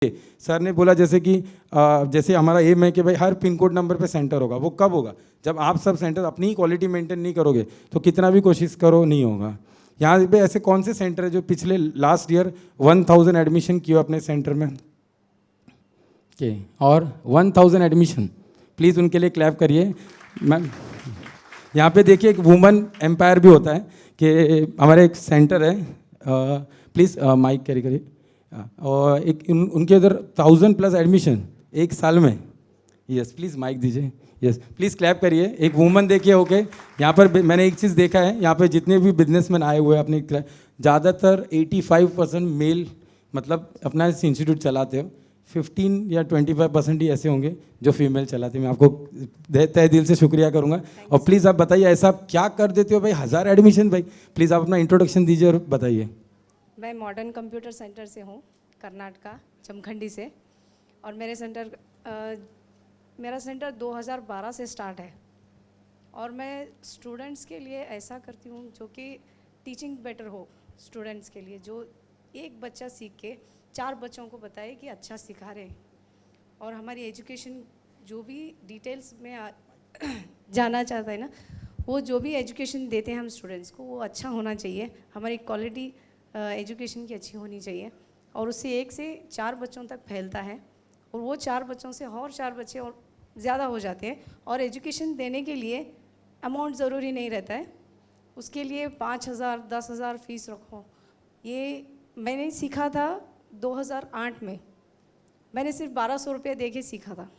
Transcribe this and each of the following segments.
Sir ने बोला जैसे कि जैसे हमारा एम है कि भाई हर पिन कोड नंबर पे सेंटर होगा। वो कब होगा? जब आप सब सेंटर अपनी ही क्वालिटी मेंटेन नहीं करोगे तो कितना भी कोशिश करो नहीं होगा। यहाँ पे ऐसे कौन से सेंटर है जो पिछले लास्ट ईयर 1000 एडमिशन किए अपने सेंटर में के और 1000 एडमिशन, प्लीज़ उनके लिए क्लैप करिए। मैम यहाँ पे देखिए एक वुमेन एम्पायर भी होता है कि हमारे एक सेंटर है, प्लीज़ माइक कैरी करिए। और एक उनके उधर 1000+ एडमिशन एक साल में। यस प्लीज़ माइक दीजिए। यस प्लीज़ क्लैप करिए। एक वुमन देखिए ओके। यहाँ पर मैंने एक चीज़ देखा है, यहाँ पे जितने भी बिजनेसमैन आए हुए हैं अपने ज़्यादातर 85% मेल मतलब अपना इंस्टीट्यूट चलाते हो, 15 या 25% ही ऐसे होंगे जो फीमेल चलाते हैं। मैं आपको तहे दिल से शुक्रिया करूँगा। और प्लीज़ आप बताइए ऐसा आप क्या कर देते हो भाई 1000 एडमिशन? भाई प्लीज़ आप अपना इंट्रोडक्शन दीजिए और बताइए। मैं मॉडर्न कंप्यूटर सेंटर से हूँ, कर्नाटका जमखंडी से। और मेरा सेंटर 2012 से स्टार्ट है। और मैं स्टूडेंट्स के लिए ऐसा करती हूँ जो कि टीचिंग बेटर हो स्टूडेंट्स के लिए, जो एक बच्चा सीख के 4 बच्चों को बताए कि अच्छा सिखा रहे हैं। और हमारी एजुकेशन जो भी डिटेल्स में जाना चाहता है ना, वो जो भी एजुकेशन देते हैं हम स्टूडेंट्स को वो अच्छा होना चाहिए। हमारी क्वालिटी एजुकेशन की अच्छी होनी चाहिए और उससे 1 से 4 बच्चों तक फैलता है और वो 4 बच्चों से और 4 बच्चे और ज़्यादा हो जाते हैं। और एजुकेशन देने के लिए अमाउंट ज़रूरी नहीं रहता है, उसके लिए 5000 10,000 फीस रखो। ये मैंने सीखा था 2008 में, मैंने सिर्फ 1200 रुपये दे के सीखा था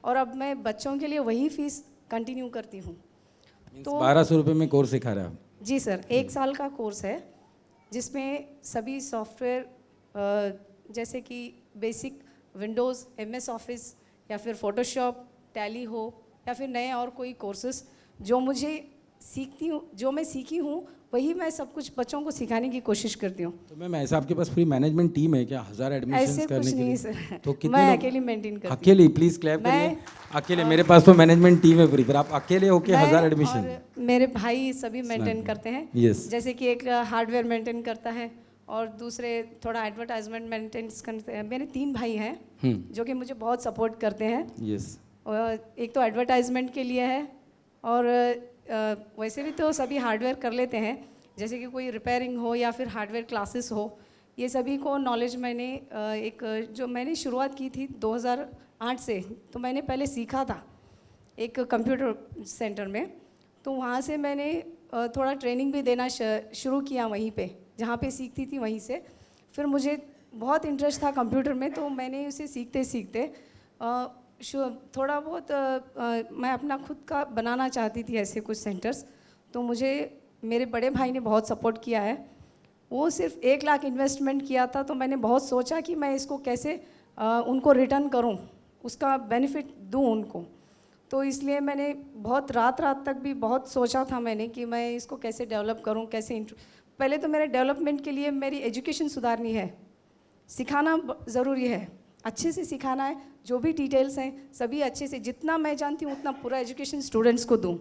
और अब मैं बच्चों के लिए वही फ़ीस कंटिन्यू करती हूँ। तो 1200 रुपये में कोर्स सिखा रहे हैं आप? जी सर, 1 साल का कोर्स है जिसमें सभी सॉफ्टवेयर जैसे कि बेसिक विंडोज़, MS ऑफिस या फिर फोटोशॉप, टैली हो या फिर नए और कोई कोर्सेस जो मैं सीखी हूँ वही मैं सब कुछ बच्चों को सिखाने की कोशिश करती हूँ। तो मैम ऐसा आपके पास पूरी मैनेजमेंट टीम है क्या 1000 एडमिशन करने के लिए? सर, तो कितने मैं लोग अकेली मेंटेन करती हूँ। अकेले? प्लीज़ क्लैप करिए। अकेले? मेरे पास तो मैनेजमेंट टीम है पूरी, पर आप अकेले होके 1000 एडमिशन? मेरे भाई सभी मेंटेन करते हैं। यस, जैसे कि एक हार्डवेयर मेंटेन करता है और दूसरे थोड़ा एडवर्टाइजमेंट मेंटेन करते हैं। मेरे 3 भाई हैं जो कि मुझे बहुत सपोर्ट करते हैं। यस, एक तो एडवर्टाइजमेंट के लिए है और वैसे भी तो सभी हार्डवेयर कर लेते हैं, जैसे कि कोई रिपेयरिंग हो या फिर हार्डवेयर क्लासेस हो, ये सभी को नॉलेज मैंने जो मैंने शुरुआत की थी 2008 से, तो मैंने पहले सीखा था एक कंप्यूटर सेंटर में। तो वहाँ से मैंने थोड़ा ट्रेनिंग भी देना शुरू किया वहीं पे जहाँ पे सीखती थी वहीं से। फिर मुझे बहुत इंटरेस्ट था कंप्यूटर में, तो मैंने उसे सीखते सीखते थोड़ा बहुत मैं अपना खुद का बनाना चाहती थी ऐसे कुछ सेंटर्स। तो मुझे मेरे बड़े भाई ने बहुत सपोर्ट किया है। वो सिर्फ 1 लाख इन्वेस्टमेंट किया था, तो मैंने बहुत सोचा कि मैं इसको कैसे उनको रिटर्न करूं, उसका बेनिफिट दूं उनको। तो इसलिए मैंने बहुत रात तक भी बहुत सोचा था मैंने कि मैं इसको कैसे डेवलप करूं, कैसे पहले तो मेरे डेवलपमेंट के लिए मेरी एजुकेशन सुधारनी है, सिखाना ज़रूरी है, अच्छे से सिखाना है, जो भी डिटेल्स हैं सभी अच्छे से, जितना मैं जानती हूँ उतना पूरा एजुकेशन स्टूडेंट्स को दूँ।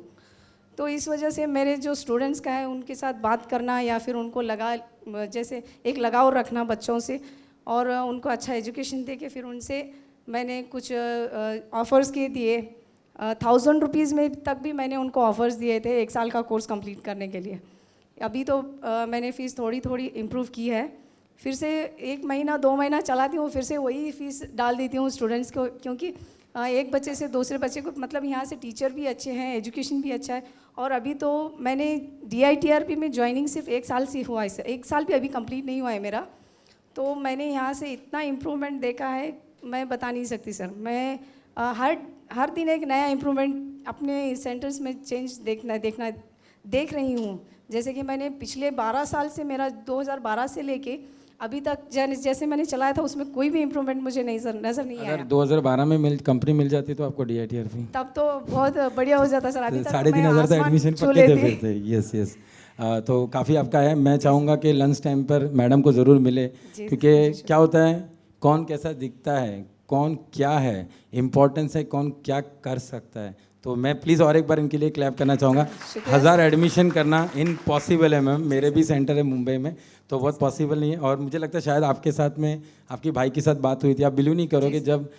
तो इस वजह से मेरे जो स्टूडेंट्स का है उनके साथ बात करना या फिर उनको जैसे एक लगाव रखना बच्चों से और उनको अच्छा एजुकेशन दे के फिर उनसे मैंने कुछ ऑफ़र्स के दिए। 1000 रुपीज़ में तक भी मैंने उनको ऑफ़र्स दिए थे 1 साल का कोर्स कंप्लीट करने के लिए। अभी तो मैंने फ़ीस थोड़ी इम्प्रूव की है, फिर से 1 महीना 2 महीना चलाती हूँ, फिर से वही फ़ीस डाल देती हूँ स्टूडेंट्स को, क्योंकि एक बच्चे से दूसरे बच्चे को मतलब यहाँ से टीचर भी अच्छे हैं, एजुकेशन भी अच्छा है। और अभी तो मैंने DITRP में ज्वाइनिंग सिर्फ 1 साल से हुआ है सर, 1 साल भी अभी कंप्लीट नहीं हुआ है मेरा। तो मैंने यहाँ से इतना इम्प्रूवमेंट देखा है मैं बता नहीं सकती सर। मैं हर दिन एक नया इम्प्रूवमेंट अपने सेंटर्स में चेंज देख रही हूँ। जैसे कि मैंने पिछले 12 साल से, मेरा 2012 से लेके अभी तक जैसे मैंने चलाया था उसमें कोई भी इम्प्रूवमेंट मुझे नज़र नहीं आया। अगर 2012 में कंपनी मिल जाती तो आपको DITRP तब तो बहुत बढ़िया हो जाता सर। अभी तक 3500 एडमिशन पक्के थे फिर थे। यस। तो काफ़ी आपका है। मैं चाहूँगा कि लंच टाइम पर मैडम को ज़रूर मिले, क्योंकि क्या होता है कौन कैसा दिखता है, कौन क्या है, इम्पोर्टेंस है कौन क्या कर सकता है। तो मैं प्लीज़ और एक बार इनके लिए क्लैप करना चाहूँगा। शुक्रिया। 1000 एडमिशन करना इम्पॉसिबल है मैम, मेरे भी सेंटर है मुंबई में, तो बहुत पॉसिबल नहीं है। और मुझे लगता है शायद आपके साथ में आपकी भाई के साथ बात हुई थी, आप बिलीव नहीं करोगे, जब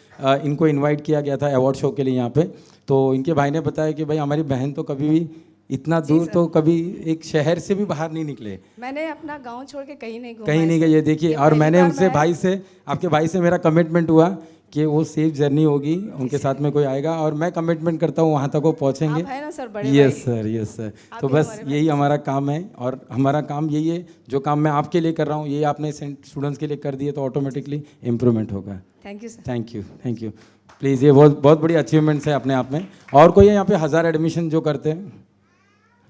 इनको इनवाइट किया गया था अवार्ड शो के लिए यहाँ पे, तो इनके भाई ने बताया कि भाई हमारी बहन तो कभी भी इतना दूर तो कभी एक शहर से भी बाहर नहीं निकले, मैंने अपना गांव छोड़ के कहीं नहीं घूमा कहीं नहीं है गए। ये देखिए, ये और पहली मैंने बार उनसे मैं- भाई से, आपके भाई से मेरा कमिटमेंट हुआ कि वो सेफ जर्नी होगी, उनके साथ में कोई आएगा, और मैं कमिटमेंट करता हूँ वहाँ तक वो पहुँचेंगे। आप है ना सर बड़े यस भाई। Sir, yes sir. आप तो भी बस हमारे भाई यही हमारा काम है, और हमारा काम यही है, जो काम मैं आपके लिए कर रहा हूँ ये आपने स्टूडेंट्स के लिए कर दिए तो ऑटोमेटिकली इम्प्रूवमेंट होगा। Thank you sir. Thank you, thank you. Please, ये बहुत बहुत बड़ी अचीवमेंट्स है अपने आप में। और कोई है यहाँ पे 1000 एडमिशन जो करते हैं?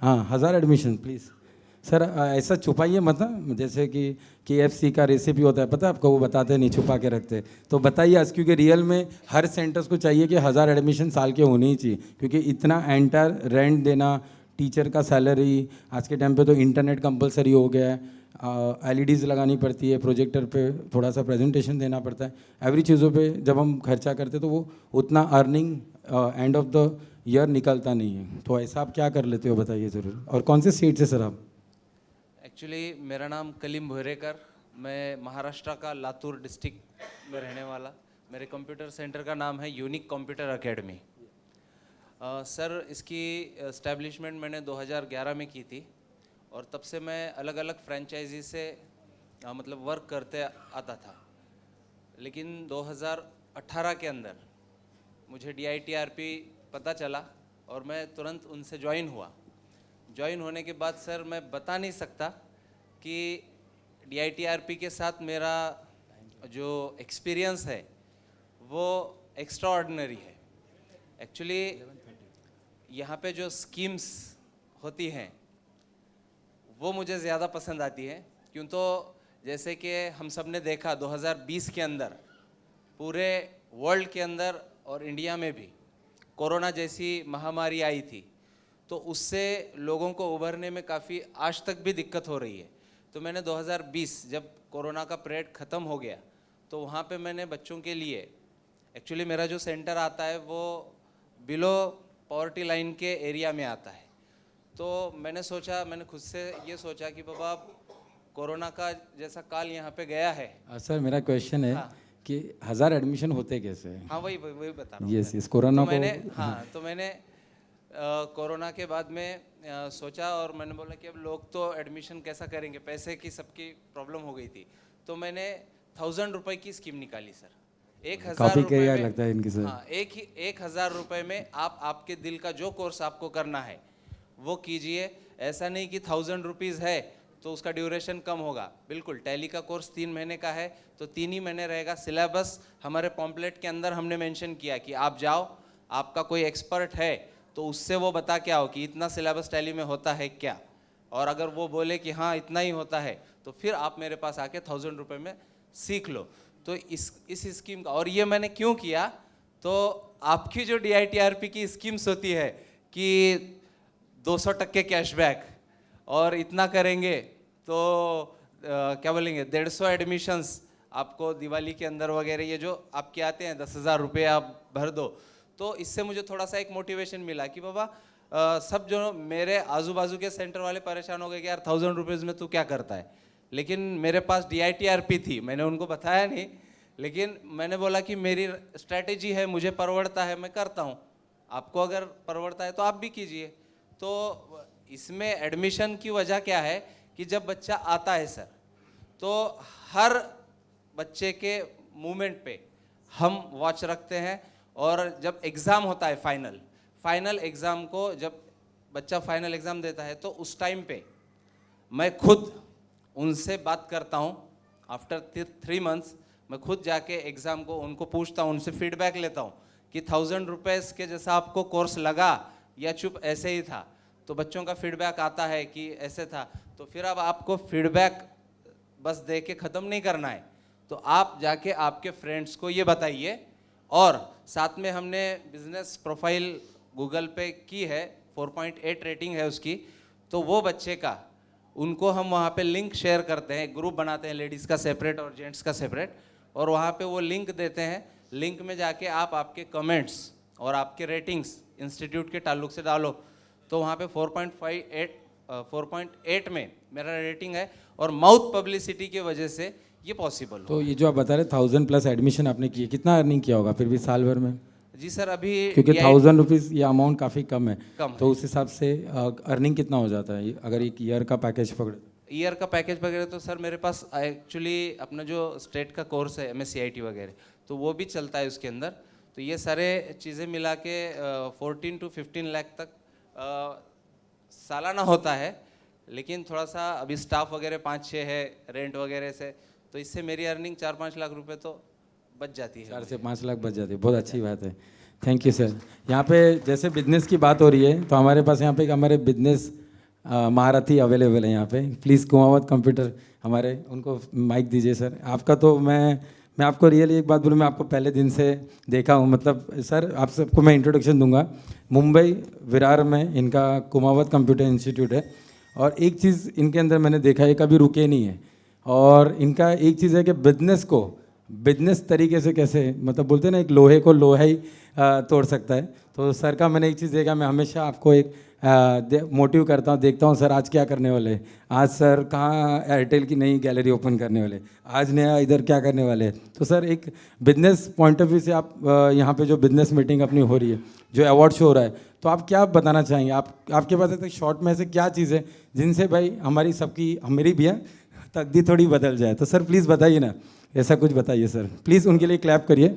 हाँ, 1000 एडमिशन प्लीज़ सर। ऐसा छुपाइए मत ना, जैसे कि KFC का रेसिपी होता है, पता है आपको, वो बताते नहीं, छुपा के रखते। तो बताइए आज, क्योंकि रियल में हर सेंटर्स को चाहिए कि 1000 एडमिशन साल के होने ही चाहिए, क्योंकि इतना एंटर रेंट देना, टीचर का सैलरी, आज के टाइम पे तो इंटरनेट कंपलसरी हो गया है, LEDs लगानी पड़ती है, प्रोजेक्टर पे थोड़ा सा प्रेजेंटेशन देना पड़ता है, एवरी चीज़ों पे जब हम खर्चा करते तो वो उतना earning end of the year निकलता नहीं है। तो ऐसा आप क्या कर लेते हो बताइए ज़रूर। और कौन से सीट से सर आप? एक्चुअली मेरा नाम कलीम भोरेकर, मैं महाराष्ट्र का लातूर डिस्ट्रिक्ट में रहने वाला। मेरे कंप्यूटर सेंटर का नाम है यूनिक कंप्यूटर एकेडमी। सर, इसकी इस्टेब्लिशमेंट मैंने 2011 में की थी, और तब से मैं अलग अलग फ्रेंचाइजी से मतलब वर्क करते आता था। लेकिन 2018 के अंदर मुझे DITRP पता चला, और मैं तुरंत उनसे ज्वाइन हुआ। ज्वाइन होने के बाद सर, मैं बता नहीं सकता कि DITRP के साथ मेरा जो एक्सपीरियंस है वो एक्स्ट्रा ऑर्डिनरी है। एक्चुअली यहाँ पे जो स्कीम्स होती हैं वो मुझे ज़्यादा पसंद आती है, क्यों तो जैसे कि हम सब ने देखा 2020 के अंदर पूरे वर्ल्ड के अंदर और इंडिया में भी कोरोना जैसी महामारी आई थी, तो उससे लोगों को उभरने में काफ़ी आज तक भी दिक्कत हो रही है। तो मैंने 2020 जब कोरोना का पीरियड ख़त्म हो गया, तो वहाँ पे मैंने बच्चों के लिए, एक्चुअली मेरा जो सेंटर आता है वो बिलो पॉवर्टी लाइन के एरिया में आता है, तो मैंने खुद से ये सोचा कि बाबा कोरोना का जैसा काल यहाँ पे गया है। सर मेरा क्वेश्चन है कि 1000 एडमिशन होते कैसे? हाँ, वही बता रहा हूँ। यस यस, कोरोना को तो मैंने कोरोना के बाद में सोचा, और मैंने बोला कि अब लोग तो एडमिशन कैसा करेंगे, पैसे की सबकी प्रॉब्लम हो गई थी। तो मैंने 1000 रुपये की स्कीम निकाली सर। 1000 रुपये में लगता है इनकी सर। हाँ, 1000 रुपये में आप आपके दिल का जो कोर्स आपको करना है वो कीजिए। ऐसा नहीं कि 1000 रुपीज़ है तो उसका ड्यूरेशन कम होगा, बिल्कुल। टैली का कोर्स 3 महीने का है तो 3 ही महीने रहेगा। सिलेबस हमारे पॉम्पलेट के अंदर हमने मेंशन किया कि आप जाओ, आपका कोई एक्सपर्ट है तो उससे वो बता के आओ कि इतना सिलेबस टैली में होता है क्या, और अगर वो बोले कि हाँ इतना ही होता है तो फिर आप मेरे पास आके 1000 रुपये में सीख लो। तो इस स्कीम का, और ये मैंने क्यों किया, तो आपकी जो DITRP की स्कीम्स होती है कि 200% कैशबैक और इतना करेंगे तो क्या बोलेंगे 150 एडमिशन्स आपको दिवाली के अंदर वगैरह, ये जो आपके आते हैं 10,000 रुपये आप भर दो, तो इससे मुझे थोड़ा सा एक मोटिवेशन मिला कि बाबा सब जो मेरे आजू बाजू के सेंटर वाले परेशान हो गए कि यार 1000 रुपीज़ में तू क्या करता है। लेकिन मेरे पास DITRP थी, मैंने उनको बताया नहीं, लेकिन मैंने बोला कि मेरी स्ट्रैटेजी है, मुझे परवड़ता है, मैं करता हूँ, आपको अगर परवड़ता है तो आप भी कीजिए। तो इसमें एडमिशन की वजह क्या है कि जब बच्चा आता है सर, तो हर बच्चे के मूवमेंट पे हम वॉच रखते हैं, और जब एग्ज़ाम होता है फाइनल एग्ज़ाम को, जब बच्चा फाइनल एग्ज़ाम देता है तो उस टाइम पे मैं खुद उनसे बात करता हूँ। आफ्टर 3 मंथ्स मैं खुद जाके एग्ज़ाम को उनको पूछता हूँ, उनसे फीडबैक लेता हूँ कि 1000 रुपीज़ के जैसा आपको कोर्स लगा या चुप ऐसे ही था। तो बच्चों का फीडबैक आता है कि ऐसे था। तो फिर अब आपको फीडबैक बस दे के ख़त्म नहीं करना है, तो आप जाके आपके फ्रेंड्स को ये बताइए। और साथ में हमने बिजनेस प्रोफाइल गूगल पे की है, 4.8 रेटिंग है उसकी, तो वो बच्चे का उनको हम वहाँ पे लिंक शेयर करते हैं, ग्रुप बनाते हैं लेडीज़ का सेपरेट और जेंट्स का सेपरेट, और वहाँ पे वो लिंक देते हैं। लिंक में जाके आप आपके कमेंट्स और आपके रेटिंग्स इंस्टीट्यूट के ताल्लुक से डालो तो वहाँ पे 4.8 में मेरा रेटिंग है और माउथ पब्लिसिटी की वजह से ये पॉसिबल हो। तो ये जो आप बता रहे 1000+ एडमिशन आपने किए, कितना अर्निंग किया होगा फिर भी साल भर में? जी सर, अभी क्योंकि 1000 रुपीज़ ये अमाउंट काफ़ी कम है, कम तो उस हिसाब से अर्निंग कितना हो जाता है अगर एक ईयर का पैकेज पकड़े? ईयर का पैकेज वगैरह तो सर मेरे पास एक्चुअली अपना जो स्टेट का कोर्स है MSCIT वगैरह, तो वो भी चलता है उसके अंदर, तो ये सारे चीज़ें मिला के 14 to 15 लाख तक सालाना होता है। लेकिन थोड़ा सा अभी स्टाफ वगैरह 5-6 है रेंट वगैरह से, तो इससे मेरी अर्निंग 4-5 लाख रुपए तो बच जाती है। 4 से 5 लाख बच जाते हैं, बहुत अच्छी बात है। Thank you sir. यहाँ पे जैसे बिजनेस की बात हो रही है तो हमारे पास यहाँ पे एक हमारे बिजनेस महारथी अवेलेबल है यहाँ पे। प्लीज़ कुमावत कंप्यूटर हमारे, उनको माइक दीजिए सर। आपका तो मैं आपको रियली एक बात बोलूँ, मैं आपको पहले दिन से देखा हूँ, मतलब सर आप सबको मैं इंट्रोडक्शन दूंगा। मुंबई विरार में इनका कुमावत कंप्यूटर इंस्टीट्यूट है और एक चीज़ इनके अंदर मैंने देखा है, कभी रुके नहीं है। और इनका एक चीज़ है कि बिजनेस को बिजनेस तरीके से कैसे, मतलब बोलते हैं ना एक लोहे को लोहा ही तोड़ सकता है। तो सर का मैंने एक चीज़ देखा, मैं हमेशा आपको एक मोटिव करता हूँ, देखता हूँ सर आज क्या करने वाले हैं, आज सर कहाँ एयरटेल की नई गैलरी ओपन करने वाले, आज नया इधर क्या करने वाले हैं। तो सर एक बिजनेस पॉइंट ऑफ व्यू से आप यहाँ पे जो बिजनेस मीटिंग अपनी हो रही है, जो अवार्ड शो हो रहा है, तो आप क्या बताना चाहेंगे? आपके पास ऐसे शॉर्ट में ऐसे क्या चीज़ है जिनसे भाई हमारी सबकी, मेरी भी है, तकदीर थोड़ी बदल जाए? तो सर प्लीज़ बताइए ना, ऐसा कुछ बताइए सर प्लीज़, उनके लिए क्लैप करिए।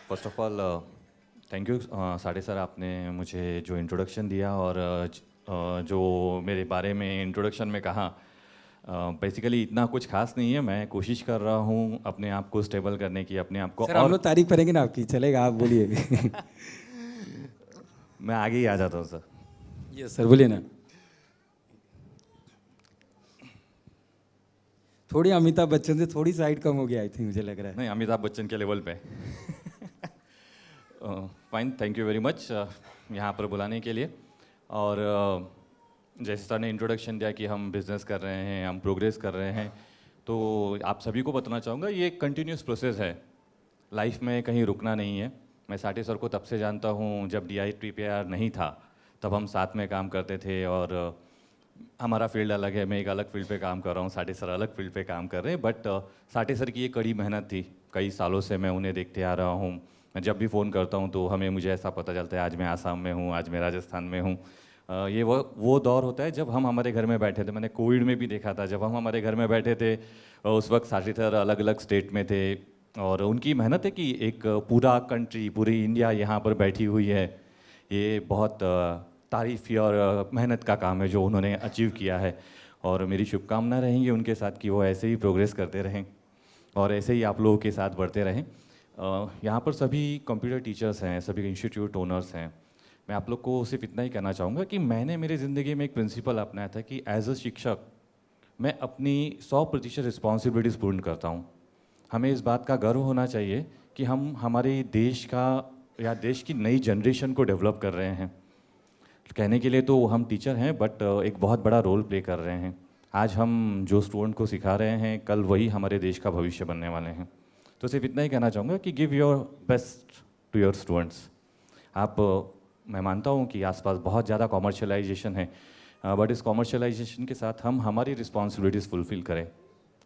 First of all thank you साड़े सर, आपने मुझे जो इंट्रोडक्शन दिया और जो मेरे बारे में इंट्रोडक्शन में कहा, बेसिकली इतना कुछ खास नहीं है। मैं कोशिश कर रहा हूँ अपने आप को स्टेबल करने की, अपने आप को। सर हम लोग तारीफ करेंगे ना आपकी, चलेगा, आप बोलिए। मैं आगे ही आ जाता हूँ सर। यस सर, बोलिए ना। थोड़ी अमिताभ बच्चन से थोड़ी साइड कम हो गया आई थिंक, मुझे लग रहा है। नहीं, अमिताभ बच्चन के लेवल पे। Fine, thank you very much यहाँ पर बुलाने के लिए। और जैसे सर ने इंट्रोडक्शन दिया कि हम बिज़नेस कर रहे हैं, हम प्रोग्रेस कर रहे हैं, तो आप सभी को बताना चाहूँगा ये एक कंटिन्यूस प्रोसेस है, लाइफ में कहीं रुकना नहीं है। मैं साटे सर को तब से जानता हूँ जब DITPR नहीं था, तब हम साथ में काम करते थे और हमारा फील्ड अलग है, मैं एक अलग फील्ड पे काम कर रहा हूँ, साटे सर अलग फील्ड पे काम कर रहे हैं। बट साटे सर की ये कड़ी मेहनत थी, कई सालों से मैं उन्हें देखते आ रहा हूँ। मैं जब भी फ़ोन करता हूँ तो मुझे ऐसा पता चलता है आज मैं आसाम में हूँ, आज मैं राजस्थान में हूँ। ये वो दौर होता है जब हम हमारे घर में बैठे थे। मैंने कोविड में भी देखा था, जब हम हमारे घर में बैठे थे उस वक्त साटे सर अलग अलग स्टेट में थे और उनकी मेहनत है कि एक पूरा कंट्री, पूरी इंडिया यहाँ पर बैठी हुई है। ये बहुत तारीफ़ी और मेहनत का काम है जो उन्होंने अचीव किया है और मेरी शुभकामना रहेंगी उनके साथ कि वो ऐसे ही प्रोग्रेस करते रहें और ऐसे ही आप लोगों के साथ बढ़ते रहें। यहाँ पर सभी कंप्यूटर टीचर्स हैं, सभी इंस्टीट्यूट ओनर्स हैं। मैं आप लोग को सिर्फ इतना ही कहना चाहूँगा कि मैंने मेरी ज़िंदगी में एक प्रिंसिपल अपनाया था कि एज अ शिक्षक मैं अपनी 100% रिस्पॉन्सिबिलिटीज़ पूर्ण करता हूँ। हमें इस बात का गर्व होना चाहिए कि हम हमारे देश का या देश की नई जनरेशन को डेवलप कर रहे हैं। कहने के लिए तो हम टीचर हैं, बट एक बहुत बड़ा रोल प्ले कर रहे हैं। आज हम जो स्टूडेंट को सिखा रहे हैं, कल वही हमारे देश का भविष्य बनने वाले हैं। तो सिर्फ इतना ही कहना चाहूँगा कि give your best to your students. मैं मानता हूँ कि आसपास बहुत ज़्यादा कॉमर्शियलाइजेशन है, बट इस कॉमर्शियलाइजेशन के साथ हम हमारी रिस्पॉन्सिबिलिटीज़ फुलफ़िल करें।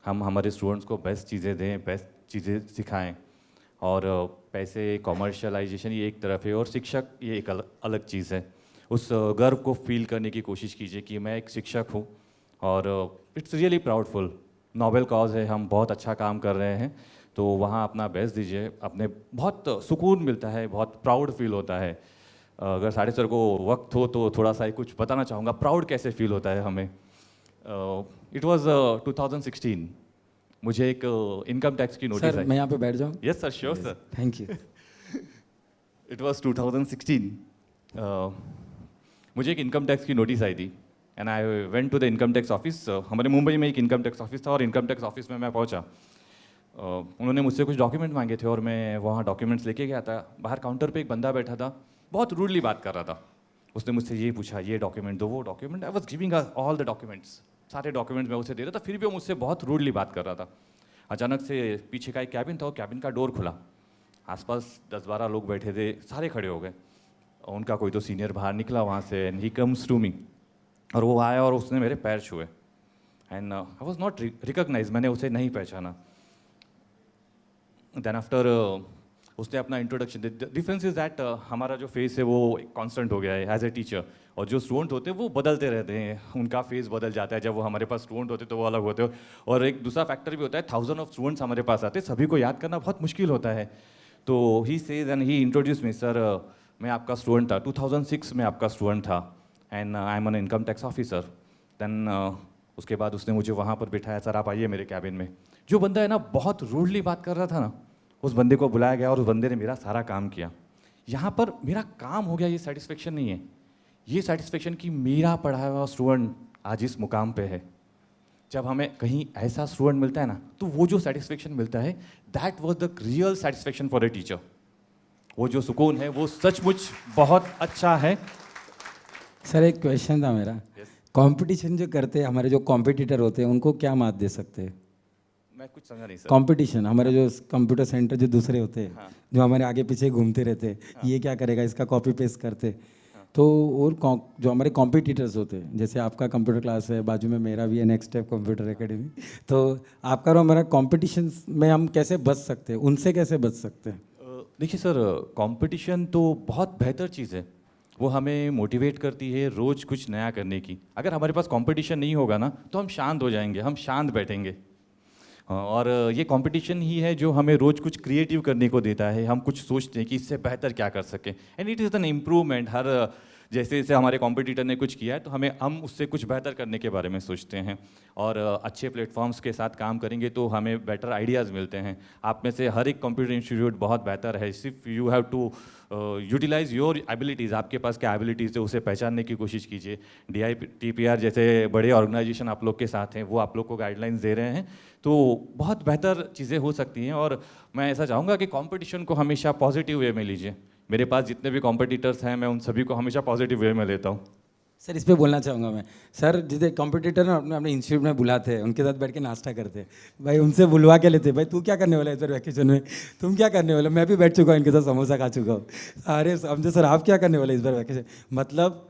हम हमारे स्टूडेंट्स को बेस्ट चीज़ें दें, बेस्ट चीज़ें सिखाएं। और पैसे, कॉमर्शियलाइजेशन ये एक तरफ है और शिक्षक ये एक अलग चीज़ है। उस गर्व को फील करने की कोशिश कीजिए कि मैं एक शिक्षक हूँ और it's really proudful. Nobel cause है, हम बहुत अच्छा काम कर रहे हैं, तो वहाँ अपना बेस्ट दीजिए। अपने बहुत सुकून मिलता है, बहुत प्राउड फील होता है। अगर साड़े सर को वक्त हो तो थोड़ा सा कुछ बताना चाहूँगा, प्राउड कैसे फील होता है हमें। इट वॉज 2016, मुझे एक इनकम टैक्स की नोटिस सर आई। मैं यहाँ पे बैठ जाऊँ? Yes sir, sure sir, thank you. It was 2016। मुझे एक इनकम टैक्स की नोटिस आई थी and I went to the income tax office. हमारे मुंबई में एक इनकम टैक्स ऑफिस था और इनकम टैक्स ऑफिस में मैं पहुंचा। उन्होंने मुझसे कुछ डॉक्यूमेंट मांगे थे और मैं वहाँ डॉक्यूमेंट्स लेके गया था। बाहर काउंटर पे एक बंदा बैठा था, बहुत रूडली बात कर रहा था। उसने मुझसे ये पूछा, ये डॉक्यूमेंट दो, वो document. I was giving all the documents, सारे डॉक्यूमेंट्स मैं उसे दे रहा था, फिर भी वो मुझसे बहुत रूडली बात कर रहा था। अचानक से पीछे का एक कैबिन था, वो कैबिन का डोर खुला। आसपास 10-12 लोग बैठे थे, सारे खड़े हो गए। उनका कोई तो सीनियर बाहर निकला वहाँ से and he comes to me, और वो आया और उसने मेरे पैर छुए and I was not recognise, मैंने उसे नहीं पहचाना। देन आफ्टर उसने अपना इंट्रोडक्शन, डिफरेंस इज दैट हमारा जो फेस है वो कांस्टेंट हो गया है एज ए टीचर, और जो स्टूडेंट होते हैं वो बदलते रहते हैं, उनका फेस बदल जाता है। जब वो हमारे पास स्टूडेंट होते तो वो अलग होते हो। और एक दूसरा फैक्टर भी होता है, 1000 ऑफ स्टूडेंट्स हमारे पास आते हैं, सभी को याद करना बहुत मुश्किल होता है। तो he says and he introduce me, sir मैं आपका स्टूडेंट था, 2006 में आपका स्टूडेंट था and I am an income tax officer. Then उसके बाद उसने मुझे वहाँ पर बिठाया, सर आप आइए मेरे कैबिन में। जो बंदा है ना बहुत रूडली बात कर रहा था ना, उस बंदे को बुलाया गया और उस बंदे ने मेरा सारा काम किया। यहाँ पर मेरा काम हो गया, ये सेटिस्फेक्शन नहीं है, ये सेटिस्फेक्शन कि मेरा पढ़ाया हुआ स्टूडेंट आज इस मुकाम पे है। जब हमें कहीं ऐसा स्टूडेंट मिलता है ना, तो वो जो सेटिस्फेक्शन मिलता है, that was the real satisfaction for a teacher. वो जो सुकून है वो सचमुच बहुत अच्छा है। सर एक क्वेश्चन था मेरा, कंपटीशन जो करते हैं हमारे जो कॉम्पिटिटर होते हैं उनको क्या मात दे सकते हैं? मैं कुछ समझा नहीं सर। कंपटीशन हमारे जो कंप्यूटर सेंटर जो दूसरे होते हैं, हाँ। जो हमारे आगे पीछे घूमते रहते हैं, ये क्या करेगा, इसका कॉपी पेस्ट करते। तो और जो हमारे कॉम्पिटिटर्स होते हैं, जैसे आपका कंप्यूटर क्लास है, बाजू में मेरा भी है नेक्स्ट स्टेप कंप्यूटर एकेडमी, तो आपका और हमारा कॉम्पिटिशन में हम कैसे बच सकते हैं, उनसे कैसे बच सकते हैं? देखिए सर, कंपटीशन तो बहुत बेहतर चीज़ है, वो हमें मोटिवेट करती है रोज़ कुछ नया करने की। अगर हमारे पास कंपटीशन नहीं होगा ना, तो हम शांत हो जाएंगे, हम शांत बैठेंगे। और ये कंपटीशन ही है जो हमें रोज़ कुछ क्रिएटिव करने को देता है। हम कुछ सोचते हैं कि इससे बेहतर क्या कर सकें, and it is an improvement. हर जैसे जैसे हमारे कॉम्पिटिटर ने कुछ किया है तो हम उससे कुछ बेहतर करने के बारे में सोचते हैं, और अच्छे प्लेटफॉर्म्स के साथ काम करेंगे तो हमें बेटर आइडियाज़ मिलते हैं। आप में से हर एक कंप्यूटर इंस्टीट्यूट बहुत बेहतर है, सिर्फ you have to utilise your abilities. आपके पास क्या एबिलिटीज़ है उसे पहचानने की कोशिश कीजिए। DITPR जैसे बड़े ऑर्गेनाइजेशन आप लोग के साथ हैं, वो आप लोग को गाइडलाइंस दे रहे हैं, तो बहुत बेहतर चीज़ें हो सकती हैं। और मैं ऐसा चाहूँगा कि कंपटीशन को हमेशा पॉजिटिव वे में लीजिए। मेरे पास जितने भी कॉम्पिटिटर्स हैं, मैं उन सभी को हमेशा पॉजिटिव वे में लेता हूँ। सर इस पे बोलना चाहूँगा मैं, सर जितने कॉम्पिटिटर ना अपने अपने इंस्टीट्यूट में बुलाते हैं, उनके साथ बैठ के नाश्ता करते हैं, भाई उनसे बुलवा के लेते हैं, भाई तू क्या करने वाला है इस बार वैकेशन में, तुम क्या करने वाले? मैं भी बैठ चुका हूँ इनके साथ, समोसा खा चुका हूँ। अरे समझे सर, आप क्या करने वाले इस बार वैकेशन? मतलब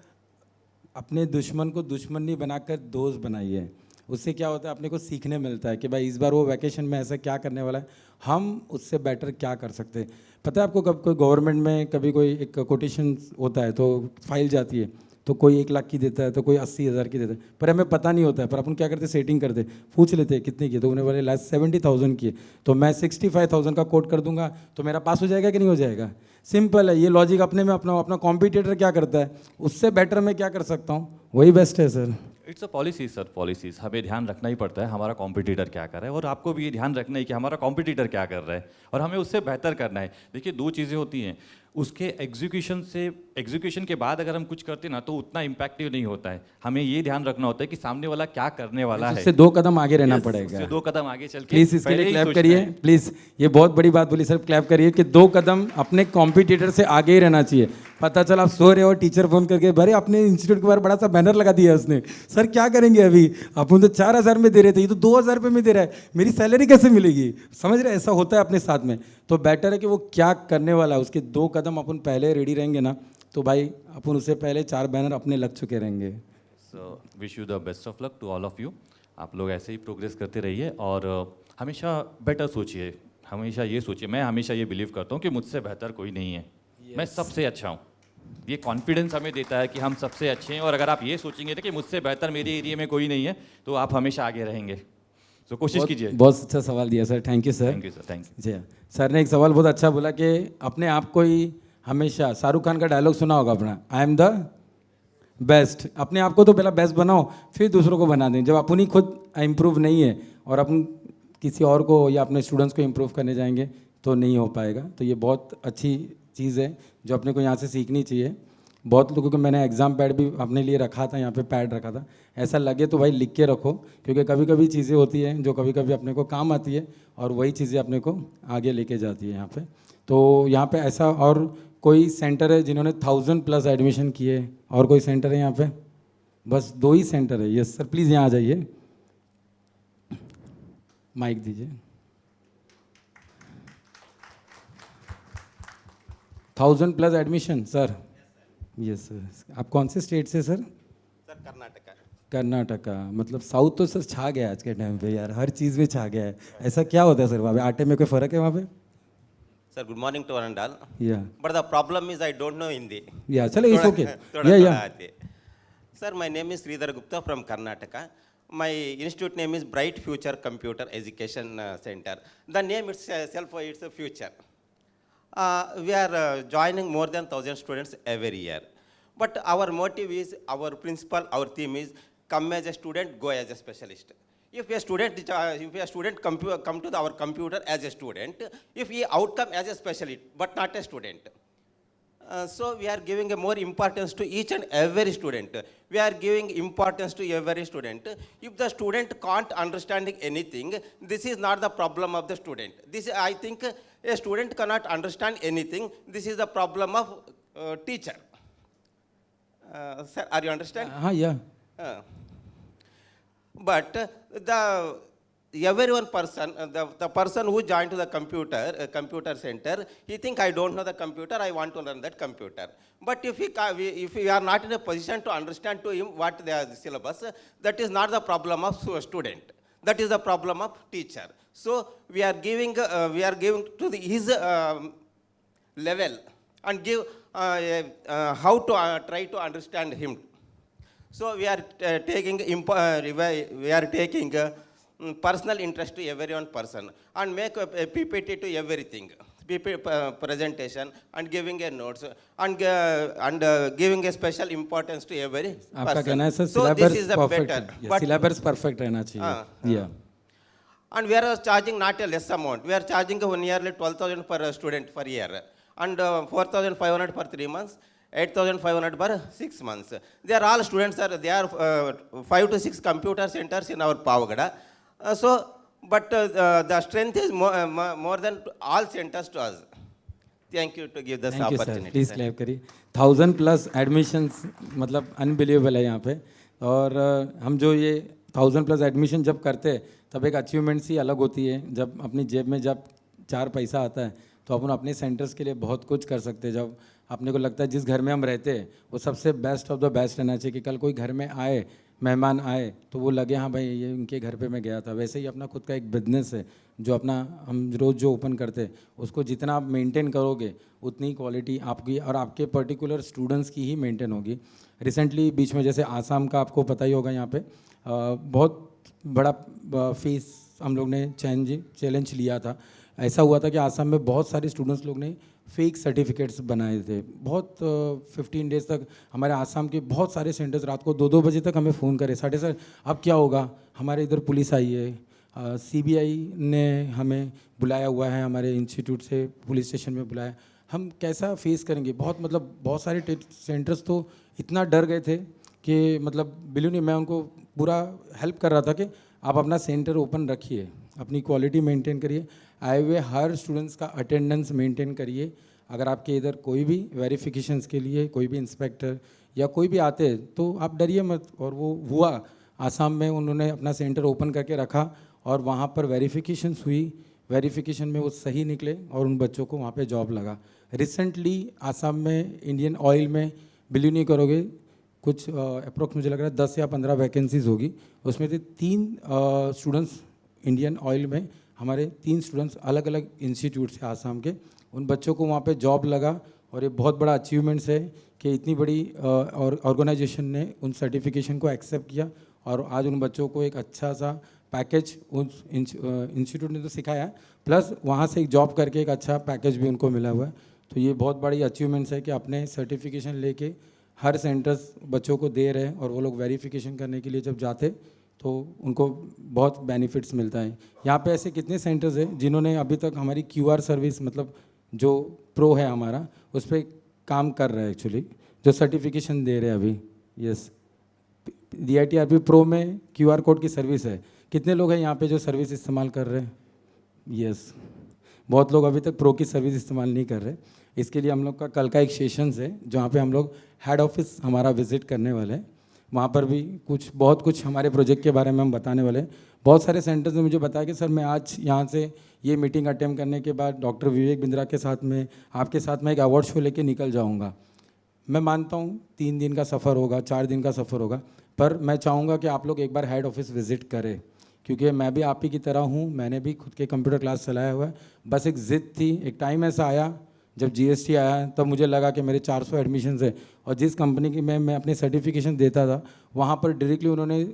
अपने दुश्मन को दुश्मन नहीं बनाकर दोस्त बनाइए। उससे क्या होता है, अपने को सीखने मिलता है कि भाई इस बार वो वैकेशन में ऐसा क्या करने वाला है, हम उससे बेटर क्या कर सकते हैं। पता है आपको, कब कोई गवर्नमेंट में कभी कोई एक कोटेशन होता है तो फाइल जाती है, तो कोई 1 लाख की देता है, तो कोई 80,000 की देता है, पर हमें पता नहीं होता है। पर अपन क्या करते, सेटिंग करते, पूछ लेते हैं कितने की, तो उन्हें बोले लास्ट 70,000 की है, तो मैं 65,000 का कोट कर दूंगा, तो मेरा पास हो जाएगा कि नहीं हो जाएगा? सिंपल है ये लॉजिक। अपने में अपना कॉम्पिटिटर क्या करता है, उससे बेटर मैं क्या कर सकता हूँ, वही बेस्ट है sir. It's a policy sir, policies हमें ध्यान रखना ही पड़ता है हमारा कॉम्पिटिटर क्या कर रहा है, और आपको भी ये ध्यान रखना है कि हमारा कॉम्पिटिटर क्या कर रहा है, और हमें उससे बेहतर करना है। देखिए 2 चीज़ें होती हैं, उसके एग्जीक्यूशन के बाद अगर हम कुछ करते ना तो उतना इम्पैक्टिव नहीं होता है। हमें ये ध्यान रखना होता है कि सामने वाला क्या करने वाला है, उससे 2 कदम आगे रहना पड़ेगा। उससे 2 कदम आगे चल के प्लीज इसके पहले लिए ही क्लैप सोचना करिए है। प्लीज, ये बहुत बड़ी बात बोली सर, क्लैप करिए कि 2 कदम अपने कॉम्पिटिटर से आगे ही रहना चाहिए। पता चला आप सो रहे हो, टीचर फोन करके, भरे अपने इंस्टीट्यूट के बाहर बड़ा सा बैनर लगा दिया उसने, सर क्या करेंगे अभी, अपन तो 4,000 में दे रहे थे, ये तो 2,000 रुपये में दे रहा है, मेरी सैलरी कैसे मिलेगी? समझ रहे, ऐसा होता है अपने साथ में। तो बेटर है कि वो क्या करने वाला है, उसके 2 कदम अपन पहले रेडी रहेंगे ना, तो भाई अपन उससे पहले 4 बैनर अपने लग चुके रहेंगे। So wish you the best of luck to all of you. आप लोग ऐसे ही प्रोग्रेस करते रहिए, और हमेशा बेटर सोचिए, हमेशा ये सोचिए, मैं हमेशा ये बिलीव करता हूँ कि मुझसे बेहतर कोई नहीं है, मैं सबसे अच्छा हूँ। ये कॉन्फिडेंस हमें देता है कि हम सबसे अच्छे हैं, और अगर आप ये सोचेंगे ना कि मुझसे बेहतर मेरे एरिया में कोई नहीं है, तो आप हमेशा आगे रहेंगे। तो कोशिश कीजिए। बहुत अच्छा सवाल दिया sir, thank you sir. Thank you sir, thank you. जी सर ने एक सवाल बहुत अच्छा बोला कि अपने आप को ही हमेशा, शाहरुख खान का डायलॉग सुना होगा अपना, आई एम द बेस्ट। अपने आप को तो पहला बेस्ट बनाओ, फिर दूसरों को बना दें। जब अपन ही खुद इम्प्रूव नहीं है और अपन किसी और को या अपने स्टूडेंट्स को इम्प्रूव करने जाएंगे तो नहीं हो पाएगा। तो ये बहुत अच्छी चीज़ है जो अपने को यहाँ से सीखनी चाहिए। बहुत लोगों को मैंने एग्ज़ाम पैड भी अपने लिए रखा था, यहाँ पे पैड रखा था, ऐसा लगे तो भाई लिख के रखो, क्योंकि कभी कभी चीज़ें होती हैं जो कभी कभी अपने को काम आती है, और वही चीज़ें अपने को आगे लेके जाती है यहाँ पे। तो यहाँ पे ऐसा और कोई सेंटर है जिन्होंने 1000+ एडमिशन किए, और कोई सेंटर है यहाँ पे? बस 2 ही सेंटर है। यस सर, प्लीज़ यहाँ आ जाइए, माइक दीजिए। 1000+ एडमिशन सर। Yes sir. आप कौन से स्टेट से सर? सर कर्नाटका। कर्नाटका। मतलब साउथ तो सर छा गया आज के टाइम पे यार, हर चीज़ में छा गया है। ऐसा क्या होता है सर वहाँ पे? आटे में कोई फ़र्क है वहाँ पे? Sir good morning to one and all. Yeah but the problem is I don't know Hindi. चलो it's okay. Yeah Sir, my name is Sridhar Gupta from Karnataka. My institute name is Bright Future Computer Education Center. The name itself, it's a future. We are joining more than 1,000 students every year. But our motive is, our principle, our theme is, come as a student, go as a specialist. If a student come to our computer as a student, if he outcome as a specialist, but not a student. So we are giving a more importance to each and every student. We are giving importance to every student. If the student can't understand anything, this is not the problem of the student. This, I think, a student cannot understand anything. This is the problem of teacher. Sir, are you understand? हाँ या But every one person, the person who joined to the computer center, he think I don't know the computer, I want to learn that computer. But if we are not in a position to understand to him what the syllabus, that is not the problem of student. That is the problem of teacher. So we are giving to his level and give how to try to understand him. So we are taking personal interest to every one person and make a PPT to everything, presentation and giving a notes and giving a special importance to every आपका person. कहना है sir So this is syllabus the perfect better. है, But syllabus perfect रहना चाहिए। या and we are charging not a less amount. We are charging nearly 12,000 per student per year and 4,500 per 3 months. 8,500 per 6 months. They are all students. There are 5 to 6 computer centers in our Pavagada. But the strength is more than all centers to us. Thank you to give this thank you sir, opportunity. Please clap करिए। 1000+ admissions मतलब unbelievable है यहाँ पे। और हम जो ये 1000+ admission जब करते हैं तब एक अचीवमेंट सी अलग होती है। जब अपनी जेब में जब 4 पैसा आता है तो अपन अपने सेंटर्स के लिए बहुत कुछ कर सकते हैं। जब अपने को लगता है जिस घर में हम रहते हैं वो सबसे बेस्ट ऑफ द बेस्ट रहना चाहिए कि कल कोई घर में आए, मेहमान आए तो वो लगे हाँ भाई ये उनके घर पे मैं गया था। वैसे ही अपना खुद का एक बिजनेस है जो अपना हम रोज़ जो ओपन करते हैं उसको जितना आप मेंटेन करोगे उतनी क्वालिटी आपकी और आपके पर्टिकुलर स्टूडेंट्स की ही मेंटेन होगी। रिसेंटली बीच में जैसे आसाम का आपको पता ही होगा, यहाँ पे बहुत बड़ा फीस हम लोग ने चैलेंज लिया था। ऐसा हुआ था कि आसाम में बहुत सारे स्टूडेंट्स लोग ने फेक सर्टिफिकेट्स बनाए थे। बहुत 15 डेज़ तक हमारे आसाम के बहुत सारे सेंटर्स रात को 2-2 बजे तक हमें फ़ोन करे, साढ़े सर अब क्या होगा, हमारे इधर पुलिस आई है, CBI ने हमें बुलाया हुआ है, हमारे इंस्टीट्यूट से पुलिस स्टेशन में बुलाया, हम कैसा फेस करेंगे। बहुत सारे सेंटर्स तो इतना डर गए थे कि मतलब बिल्कुल नहीं, मैं उनको पूरा हेल्प कर रहा था कि आप अपना सेंटर ओपन रखिए, अपनी क्वालिटी मेंटेन करिए, आए हुए हर स्टूडेंट्स का अटेंडेंस मेंटेन करिए। अगर आपके इधर कोई भी वेरिफिकेशंस के लिए कोई भी इंस्पेक्टर या कोई भी आते हैं तो आप डरिए मत। और वो हुआ आसाम में, उन्होंने अपना सेंटर ओपन करके रखा और वहाँ पर वेरिफिकेशंस हुई, वेरिफिकेशन में वो सही निकले और उन बच्चों को वहाँ पे जॉब लगा। रिसेंटली आसाम में इंडियन ऑयल में बिलीव नहीं करोगे कुछ अप्रोक्स मुझे लग रहा है 10 या 15 वैकेंसीज़ होगी, उसमें से 3 स्टूडेंट्स इंडियन ऑयल में, हमारे 3 स्टूडेंट्स अलग अलग इंस्टीट्यूट से आसाम के, उन बच्चों को वहाँ पे जॉब लगा। और ये बहुत बड़ा अचीवमेंट्स है कि इतनी बड़ी ऑर्गेनाइजेशन ने उन सर्टिफिकेशन को एक्सेप्ट किया और आज उन बच्चों को एक अच्छा सा पैकेज उस इंस्टीट्यूट ने तो सिखाया, प्लस वहाँ से एक जॉब करके एक अच्छा पैकेज भी उनको मिला हुआ है। तो ये बहुत बड़ी अचीवमेंट्स है कि अपने सर्टिफिकेशन लेके हर सेंटर्स बच्चों को दे रहे हैं और वो लोग वेरिफिकेशन करने के लिए जब जाते तो उनको बहुत बेनिफिट्स मिलता है। यहाँ पे ऐसे कितने सेंटर्स हैं जिन्होंने अभी तक हमारी QR सर्विस मतलब जो प्रो है हमारा उस पर काम कर रहा है एक्चुअली, जो सर्टिफिकेशन दे रहे हैं अभी। यस, DITRP प्रो में QR कोड की सर्विस है। कितने लोग हैं यहाँ पे जो सर्विस इस्तेमाल कर रहे हैं? यस, बहुत लोग अभी तक प्रो की सर्विस इस्तेमाल नहीं कर रहे। इसके लिए हम लोग का कल का एक सेशंस है जहाँ पे हम लोग हेड ऑफिस हमारा विजिट करने वाले हैं। वहाँ पर भी बहुत कुछ हमारे प्रोजेक्ट के बारे में हम बताने वाले हैं। बहुत सारे सेंटर्स ने मुझे बताया कि सर मैं आज यहाँ से ये मीटिंग अटेम्प्ट करने के बाद डॉक्टर विवेक बिंद्रा के साथ में आपके साथ में एक अवार्ड शो लेके निकल जाऊँगा। मैं मानता हूँ 3 दिन का सफ़र होगा, 4 दिन का सफ़र होगा, पर मैं चाहूँगा कि आप लोग एक बार हेड ऑफिस विज़िट करें, क्योंकि मैं भी आप ही की तरह हूँ, मैंने भी खुद के कंप्यूटर क्लास चलाया हुआ है। बस एक ज़िद थी, एक टाइम ऐसा आया जब जीएसटी आया तब मुझे लगा कि मेरे 400 एडमिशन्स है और जिस कंपनी की मैं अपनी सर्टिफिकेशन देता था वहाँ पर डायरेक्टली उन्होंने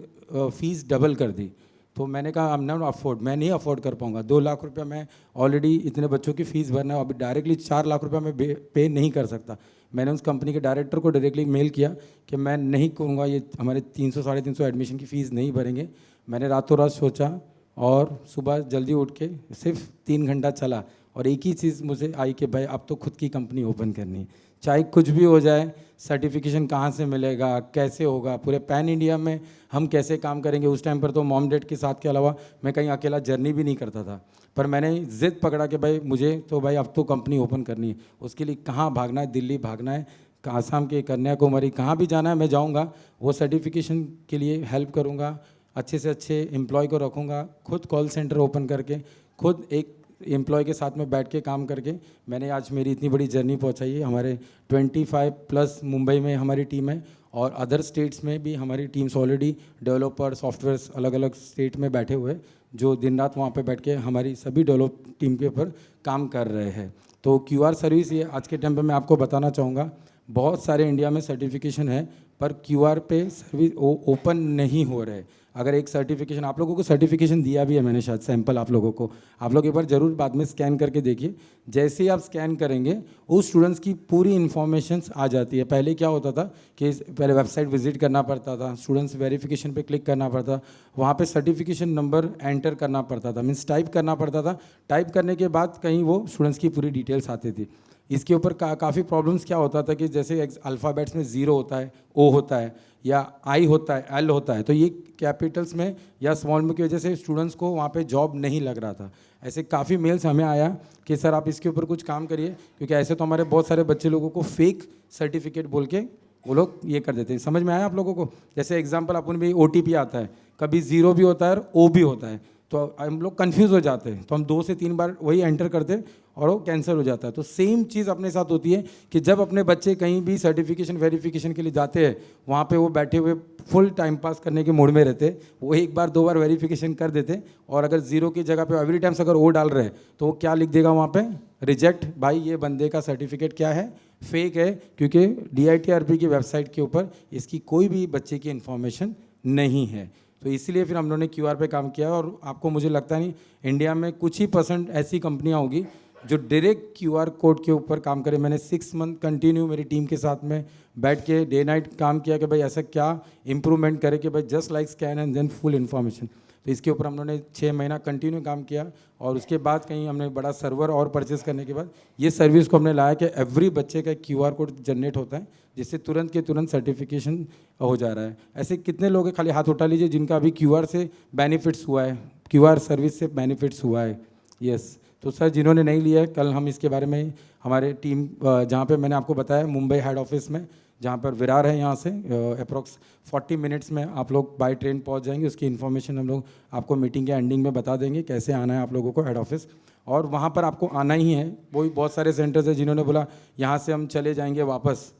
फ़ीस डबल कर दी। तो मैंने कहा आई एम नॉट अफोर्ड, मैं नहीं अफोर्ड कर पाऊँगा। 2 लाख रुपया मैं ऑलरेडी इतने बच्चों की फ़ीस भरना है, अभी डायरेक्टली 4 लाख रुपया मैं पे नहीं कर सकता। मैंने उस कंपनी के डायरेक्टर को डायरेक्टली मेल किया कि मैं नहीं करूँगा, ये हमारे 300-350 एडमिशन की फ़ीस नहीं भरेंगे। मैंने रातों रात सोचा और सुबह जल्दी उठ के सिर्फ 3 घंटा चला और एक ही चीज़ मुझे आई कि भाई अब तो खुद की कंपनी ओपन करनी है, चाहे कुछ भी हो जाए। सर्टिफिकेशन कहाँ से मिलेगा, कैसे होगा, पूरे पैन इंडिया में हम कैसे काम करेंगे। उस टाइम पर तो मॉम डैड के साथ के अलावा मैं कहीं अकेला जर्नी भी नहीं करता था, पर मैंने ज़िद पकड़ा कि भाई मुझे तो भाई अब तो कंपनी ओपन करनी है। उसके लिए कहाँ भागना है, दिल्ली भागना है, आसाम के कन्याकुमारी, कहाँ भी जाना है मैं जाऊँगा। वो सर्टिफिकेशन के लिए हेल्प करूँगा, अच्छे से अच्छे एम्प्लॉय को रखूँगा, खुद कॉल सेंटर ओपन करके, खुद एक एम्प्लॉय के साथ में बैठ के काम करके मैंने आज मेरी इतनी बड़ी जर्नी पहुंचाई है। हमारे 25+ मुंबई में हमारी टीम है और अदर स्टेट्स में भी हमारी टीम्स ऑलरेडी डेवलपर सॉफ्टवेयर्स अलग अलग स्टेट में बैठे हुए जो दिन रात वहाँ पे बैठ के हमारी सभी डेवलप टीम के ऊपर काम कर रहे हैं। तो QR सर्विस ये आज के टाइम पे मैं आपको बताना चाहूँगा, बहुत सारे इंडिया में सर्टिफिकेशन है पर QR पे सर्विस ओपन नहीं हो रहे। अगर एक सर्टिफिकेशन आप लोगों को सर्टिफिकेशन दिया भी है मैंने, शायद सैंपल आप लोगों को, आप लोग एक बार ज़रूर बाद में स्कैन करके देखिए। जैसे ही आप स्कैन करेंगे उस स्टूडेंट्स की पूरी इन्फॉर्मेशंस आ जाती है। पहले क्या होता था कि पहले वेबसाइट विजिट करना पड़ता था, स्टूडेंट्स वेरिफिकेशन पे क्लिक करना पड़ता, वहाँ पे सर्टिफिकेशन नंबर एंटर करना पड़ता था, मीन्स टाइप करना पड़ता था। टाइप करने के बाद कहीं वो स्टूडेंट्स की पूरी डिटेल्स आती थी। इसके ऊपर काफ़ी प्रॉब्लम्स क्या होता था कि जैसे अल्फ़ाबेट्स में 0 होता है, O होता है या I होता है, L होता है, तो ये कैपिटल्स में या स्मॉल में की वजह से स्टूडेंट्स को वहाँ पे जॉब नहीं लग रहा था। ऐसे काफ़ी मेल्स हमें आया कि सर आप इसके ऊपर कुछ काम करिए, क्योंकि ऐसे तो हमारे बहुत सारे बच्चे लोगों को फेक सर्टिफिकेट बोल के वो लोग ये कर देते हैं। समझ में आया आप लोगों को? जैसे एग्जाम्पल अपन भी OTP आता है, कभी 0 भी होता है और O भी होता है, तो हम लोग कंफ्यूज हो जाते हैं, तो हम 2 से 3 बार वही एंटर करते हैं और वो कैंसिल हो जाता है। तो सेम चीज़ अपने साथ होती है कि जब अपने बच्चे कहीं भी सर्टिफिकेशन वेरिफिकेशन के लिए जाते हैं, वहाँ पे वो बैठे हुए फुल टाइम पास करने के मूड में रहते, वो 1 बार 2 बार वेरिफिकेशन कर देते और अगर 0 की जगह पे एवरी टाइम्स अगर O डाल रहे हैं तो वो क्या लिख देगा वहाँ पे, रिजेक्ट। भाई ये बंदे का सर्टिफिकेट क्या है, फेक है, क्योंकि DITRP की वेबसाइट के ऊपर इसकी कोई भी बच्चे की इन्फॉर्मेशन नहीं है। तो इसीलिए फिर हम लोगों ने QR पे काम किया और आपको मुझे लगता नहीं इंडिया में कुछ ही % ऐसी कंपनियां होगी जो डायरेक्ट QR कोड के ऊपर काम करे। मैंने 6 मंथ कंटिन्यू मेरी टीम के साथ में बैठ के डे नाइट काम किया कि भाई ऐसा क्या इम्प्रूवमेंट करे कि भाई just like scan and then full information. तो इसके ऊपर हम लोगों ने 6 महीना कंटिन्यू काम किया और उसके बाद कहीं हमने बड़ा सर्वर और परचेस करने के बाद ये सर्विस को हमने लाया कि एवरी बच्चे का QR कोड जनरेट होता है जिससे तुरंत के तुरंत सर्टिफिकेशन हो जा रहा है। ऐसे कितने लोग हैं, खाली हाथ उठा लीजिए, जिनका अभी QR से बेनिफिट्स हुआ है, QR सर्विस से बेनिफिट्स हुआ है? यस। तो सर जिन्होंने नहीं लिया है, कल हम इसके बारे में हमारे टीम जहाँ पे मैंने आपको बताया मुंबई हेड ऑफिस में, जहाँ पर विरार है, यहाँ से अप्रॉक्स 40 मिनट्स में आप लोग बाय ट्रेन पहुँच जाएंगे। उसकी इन्फॉर्मेशन हम लोग आपको मीटिंग के एंडिंग में बता देंगे कैसे आना है आप लोगों को हेड ऑफिस, और वहाँ पर आपको आना ही है। वही बहुत सारे सेंटर्स हैं जिन्होंने बोला यहाँ से हम चले जाएंगे वापस,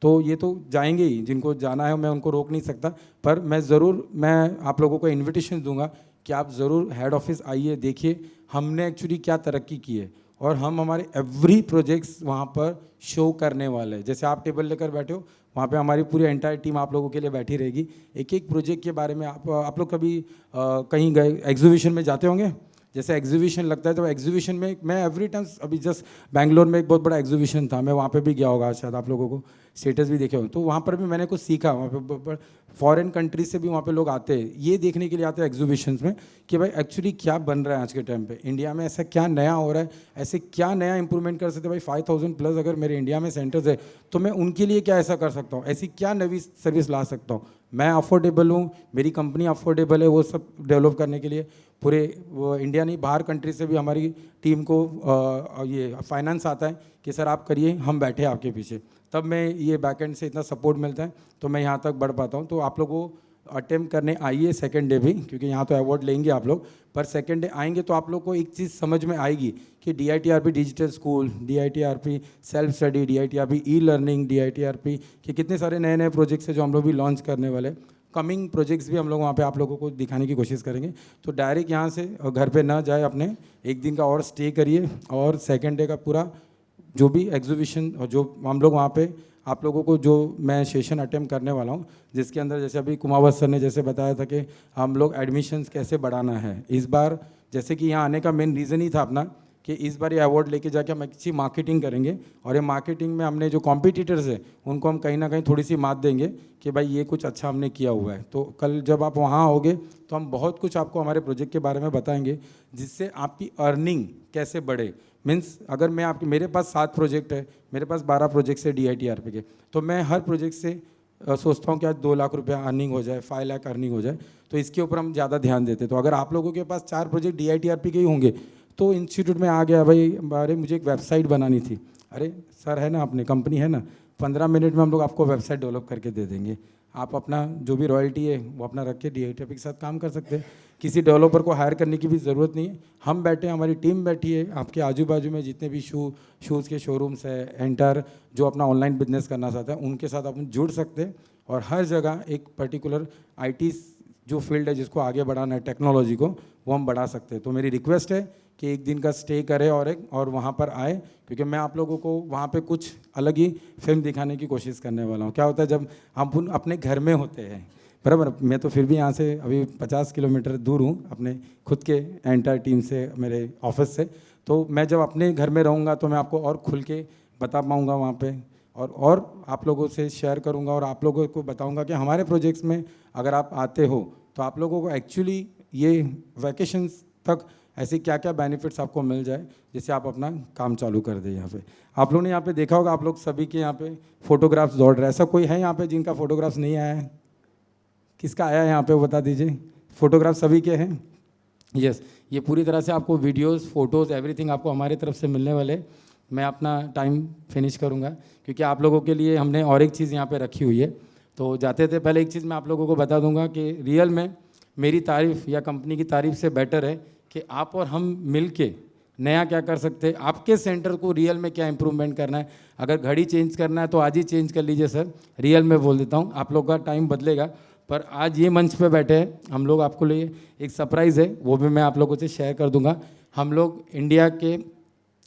तो ये तो जाएंगे ही, जिनको जाना है मैं उनको रोक नहीं सकता, पर मैं आप लोगों को इन्विटेशन दूंगा कि आप ज़रूर हेड ऑफिस आइए, देखिए हमने एक्चुअली क्या तरक्की की है और हम हमारे एवरी प्रोजेक्ट्स वहाँ पर शो करने वाले हैं। जैसे आप टेबल लेकर बैठे हो, वहाँ पे हमारी पूरी एंटायर टीम आप लोगों के लिए बैठी रहेगी। एक एक प्रोजेक्ट के बारे में आप लोग कभी कहीं गए एग्जीबिशन में जाते होंगे, जैसे एग्जीबिशन लगता है तो एग्जीबिशन में मैं एवरी टाइम, अभी जस्ट बैंगलोर में एक बहुत बड़ा एग्जीबिशन था, मैं वहाँ पे भी गया होगा, शायद आप लोगों को स्टेटस भी देखे हो, तो वहाँ पर भी मैंने कुछ सीखा। वहाँ पे फॉरेन कंट्रीज से भी वहाँ पे लोग आते हैं, ये देखने के लिए आते हैं एग्जीबिशंस में कि भाई एक्चुअली क्या बन रहा है आज के टाइम पे इंडिया में, ऐसा क्या नया हो रहा है, ऐसे क्या नया इंप्रूवमेंट कर सकते हैं। भाई 5000+ अगर मेरे इंडिया में सेंटर्स है तो मैं उनके लिए क्या ऐसा कर सकता हूँ, ऐसी क्या नई सर्विस ला सकता हूँ। मैं अफोर्डेबल हूँ, मेरी कंपनी अफोर्डेबल है, वो सब डेवलप करने के लिए पूरे इंडिया नहीं बाहर कंट्री से भी हमारी टीम को ये फाइनेंस आता है कि सर आप करिए, हम बैठे आपके पीछे, तब मैं ये बैकएंड से इतना सपोर्ट मिलता है तो मैं यहाँ तक बढ़ पाता हूँ। तो आप लोगों को अटेम्प्ट करने आइए सेकंड डे भी, क्योंकि यहाँ तो अवार्ड लेंगे आप लोग, पर सेकंड डे आएंगे तो आप लोग को एक चीज़ समझ में आएगी कि DITRP digital school, DITRP self study, DITRP e learning, DITRP के कितने सारे नए नए प्रोजेक्ट्स हैं जो हम लोग भी लॉन्च करने वाले। कमिंग प्रोजेक्ट्स भी हम लोग वहाँ पे आप लोगों को दिखाने की कोशिश करेंगे। तो डायरेक्ट यहाँ से घर पे ना जाए, अपने एक दिन का और स्टे करिए, और सेकेंड डे का पूरा जो भी एग्जीबिशन और जो हम लोग वहाँ पे आप लोगों को जो मैं सेशन अटेम्प्ट करने वाला हूँ, जिसके अंदर जैसे अभी कुमावत सर ने जैसे बताया था कि हम लोग एडमिशन्स कैसे बढ़ाना है इस बार, जैसे कि यहाँ आने का मेन रीज़न ही था अपना कि इस बार ये अवार्ड लेके जाके हम अच्छी मार्केटिंग करेंगे, और ये मार्केटिंग में हमने जो कॉम्पिटिटर्स है उनको हम कहीं ना कहीं थोड़ी सी मात देंगे कि भाई ये कुछ अच्छा हमने किया हुआ है। तो कल जब आप वहाँ आओगे तो हम बहुत कुछ आपको हमारे प्रोजेक्ट के बारे में बताएंगे, जिससे आपकी अर्निंग कैसे बढ़े। मीन्स अगर मैं आपके मेरे पास 7 प्रोजेक्ट है, मेरे पास 12 प्रोजेक्ट्स है DITRP के, तो मैं हर प्रोजेक्ट से सोचता हूँ कि आज 2 लाख रुपया अर्निंग हो जाए, 5 लाख अर्निंग हो जाए, तो इसके ऊपर हम ज़्यादा ध्यान देते। तो अगर आप लोगों के पास 4 प्रोजेक्ट DITRP के ही होंगे तो इंस्टीट्यूट में आ गया भाई, अरे मुझे एक वेबसाइट बनानी थी, अरे सर है ना अपनी कंपनी है ना, 15 मिनट में हम लोग आपको वेबसाइट डेवलप करके दे देंगे। आप अपना जो भी रॉयल्टी है वो अपना रख के DITRP के साथ काम कर सकते हैं। किसी डेवलपर को हायर करने की भी ज़रूरत नहीं है, हम बैठे, हमारी टीम बैठी है, आपके आजू बाजू में जितने भी शूज़ के शोरूम्स है, एंटर जो अपना ऑनलाइन बिजनेस करना चाहता है उनके साथ अपन जुड़ सकते हैं, और हर जगह एक पर्टिकुलर IT जो फील्ड है जिसको आगे बढ़ाना है, टेक्नोलॉजी को, वो हम बढ़ा सकते हैं। तो मेरी रिक्वेस्ट है कि एक दिन का स्टे करें और वहाँ पर आए, क्योंकि मैं आप लोगों को वहाँ पे कुछ अलग ही फिल्म दिखाने की कोशिश करने वाला हूँ। क्या होता है जब हम अपने घर में होते हैं, बराबर, मैं तो फिर भी यहाँ से अभी 50 किलोमीटर दूर हूँ अपने खुद के एंटायर टीम से, मेरे ऑफिस से, तो मैं जब अपने घर में रहूँगा तो मैं आपको और खुल के बता पाऊँगा वहाँ पे, और आप लोगों से शेयर करूँगा, और आप लोगों को बताऊँगा कि हमारे प्रोजेक्ट्स में अगर आप आते हो तो आप लोगों को एक्चुअली ये वैकेशंस तक ऐसे क्या क्या बेनिफिट्स आपको मिल जाए, जिससे आप अपना काम चालू कर दें। यहाँ पे आप लोगों ने यहाँ पे देखा होगा, आप लोग सभी के यहाँ पे फोटोग्राफ्स दौड़ रहे हैं। ऐसा कोई है यहाँ पे जिनका फोटोग्राफ्स नहीं आया है? किसका आया है यहाँ पे, वो बता दीजिए। फोटोग्राफ सभी के हैं? यस, ये पूरी तरह से आपको वीडियोस, फोटोज़, एवरीथिंग आपको हमारे तरफ से मिलने वाले। मैं अपना टाइम फिनिश करूँगा क्योंकि आप लोगों के लिए हमने और एक चीज़ यहाँ पे रखी हुई है। तो जाते थे पहले एक चीज़ मैं आप लोगों को बता दूंगा कि रियल में मेरी तारीफ़ या कंपनी की तारीफ़ से बेटर है कि आप और हम मिल के नया क्या कर सकते हैं, आपके सेंटर को रियल में क्या इंप्रूवमेंट करना है। अगर घड़ी चेंज करना है तो आज ही चेंज कर लीजिए सर, रियल में बोल देता हूँ, आप लोग का टाइम बदलेगा। पर आज ये मंच पे बैठे हैं हम लोग, आपको लिए एक सरप्राइज़ है, वो भी मैं आप लोगों से शेयर कर दूंगा। हम लोग इंडिया के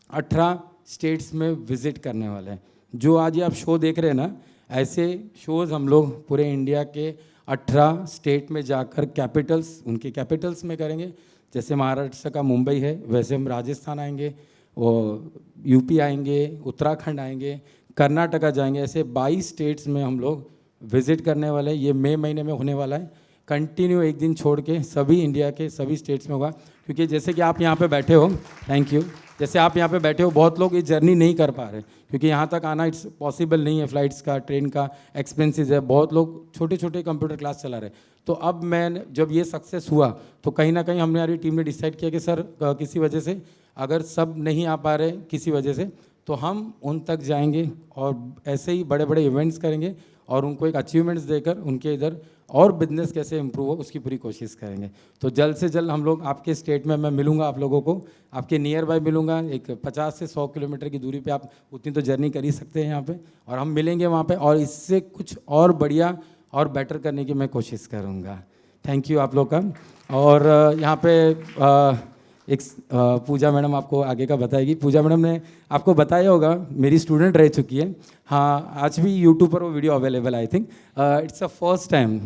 18 स्टेट्स में विज़िट करने वाले हैं। जो आज ये आप शो देख रहे हैं ना, ऐसे शोज़ हम लोग पूरे इंडिया के 18 स्टेट में जाकर कैपिटल्स, उनके कैपिटल्स में करेंगे। जैसे महाराष्ट्र का मुंबई है, वैसे हम राजस्थान आएंगे, और यूपी आएंगे, उत्तराखंड आएंगे, कर्नाटका जाएंगे। ऐसे 22 स्टेट्स में हम लोग विज़िट करने वाले हैं। ये मई महीने में होने वाला है। कंटिन्यू एक दिन छोड़ के सभी इंडिया के सभी स्टेट्स में होगा। क्योंकि जैसे कि आप यहाँ पे बैठे हो, थैंक यू, जैसे आप यहाँ पे बैठे हो, बहुत लोग ये जर्नी नहीं कर पा रहे क्योंकि यहाँ तक आना इट्स पॉसिबल नहीं है, फ्लाइट्स का, ट्रेन का एक्सपेंसेस है। बहुत लोग छोटे छोटे कंप्यूटर क्लास चला रहे। तो अब मैं जब ये सक्सेस हुआ तो कहीं ना कहीं हमने, हमारी टीम ने डिसाइड किया कि सर किसी वजह से अगर सब नहीं आ पा रहे किसी वजह से, तो हम उन तक जाएंगे और ऐसे ही बड़े बड़े इवेंट्स करेंगे और उनको एक अचीवमेंट्स देकर उनके इधर और बिजनेस कैसे इम्प्रूव हो उसकी पूरी कोशिश करेंगे। तो जल्द से जल्द हम लोग आपके स्टेट में मैं मिलूंगा आप लोगों को, आपके नियर बाय मिलूंगा। एक 50 से 100 किलोमीटर की दूरी पे आप उतनी तो जर्नी कर ही सकते हैं यहाँ पे, और हम मिलेंगे वहाँ पे, और इससे कुछ और बढ़िया और बेटर करने की मैं कोशिश करूँगा। थैंक यू आप लोग का। और यहाँ पे एक पूजा मैडम आपको आगे का बताएगी। पूजा मैडम ने आपको बताया होगा, मेरी स्टूडेंट रह चुकी है। हाँ, आज भी यूट्यूब पर वो video available, I think it's a first time